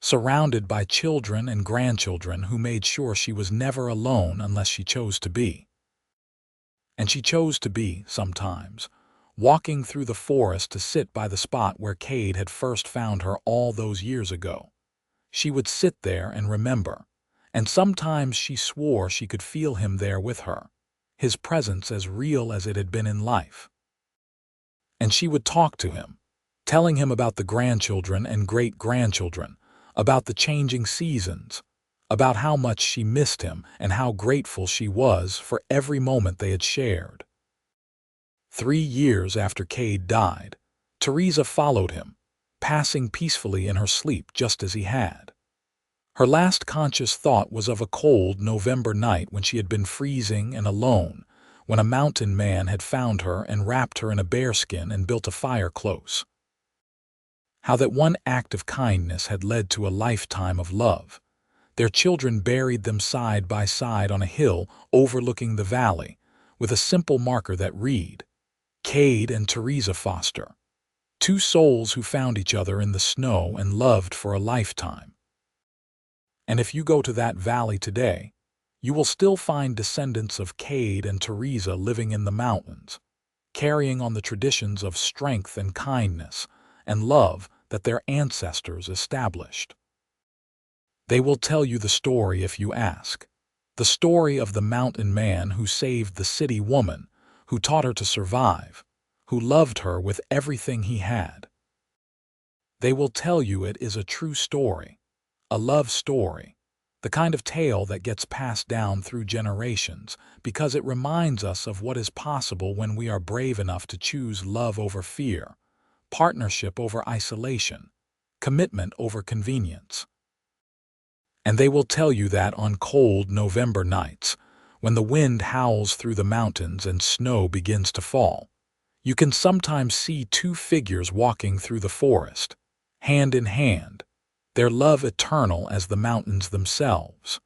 surrounded by children and grandchildren who made sure she was never alone unless she chose to be. And she chose to be, sometimes, walking through the forest to sit by the spot where Cade had first found her all those years ago. She would sit there and remember, and sometimes she swore she could feel him there with her, his presence as real as it had been in life. And she would talk to him, telling him about the grandchildren and great-grandchildren, about the changing seasons, about how much she missed him and how grateful she was for every moment they had shared. 3 years after Cade died, Theresa followed him, passing peacefully in her sleep just as he had. Her last conscious thought was of a cold November night when she had been freezing and alone, when a mountain man had found her and wrapped her in a bearskin and built a fire close. How that one act of kindness had led to a lifetime of love. Their children buried them side by side on a hill overlooking the valley, with a simple marker that read, "Cade and Theresa Foster, 2 souls who found each other in the snow and loved for a lifetime." And if you go to that valley today, you will still find descendants of Cade and Theresa living in the mountains, carrying on the traditions of strength and kindness and love that their ancestors established. They will tell you the story if you ask, the story of the mountain man who saved the city woman, who taught her to survive, who loved her with everything he had. They will tell you it is a true story, a love story, the kind of tale that gets passed down through generations because it reminds us of what is possible when we are brave enough to choose love over fear, partnership over isolation, commitment over convenience. And they will tell you that on cold November nights, when the wind howls through the mountains and snow begins to fall, You can sometimes see two figures walking through the forest, hand in hand, their love eternal as the mountains themselves.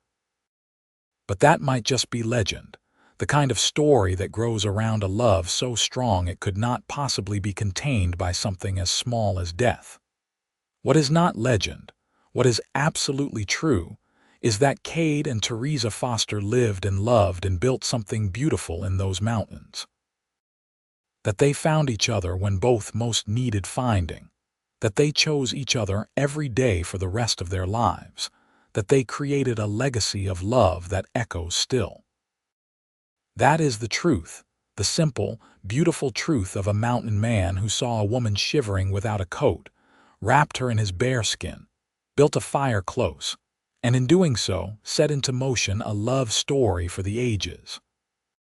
But that might just be legend, the kind of story that grows around a love so strong it could not possibly be contained by something as small as death. What is not legend, what is absolutely true, is that Cade and Theresa Foster lived and loved and built something beautiful in those mountains. That they found each other when both most needed finding, that they chose each other every day for the rest of their lives, that they created a legacy of love that echoes still. That is the truth, the simple, beautiful truth of a mountain man who saw a woman shivering without a coat, wrapped her in his bearskin, built a fire close, and in doing so set into motion a love story for the ages.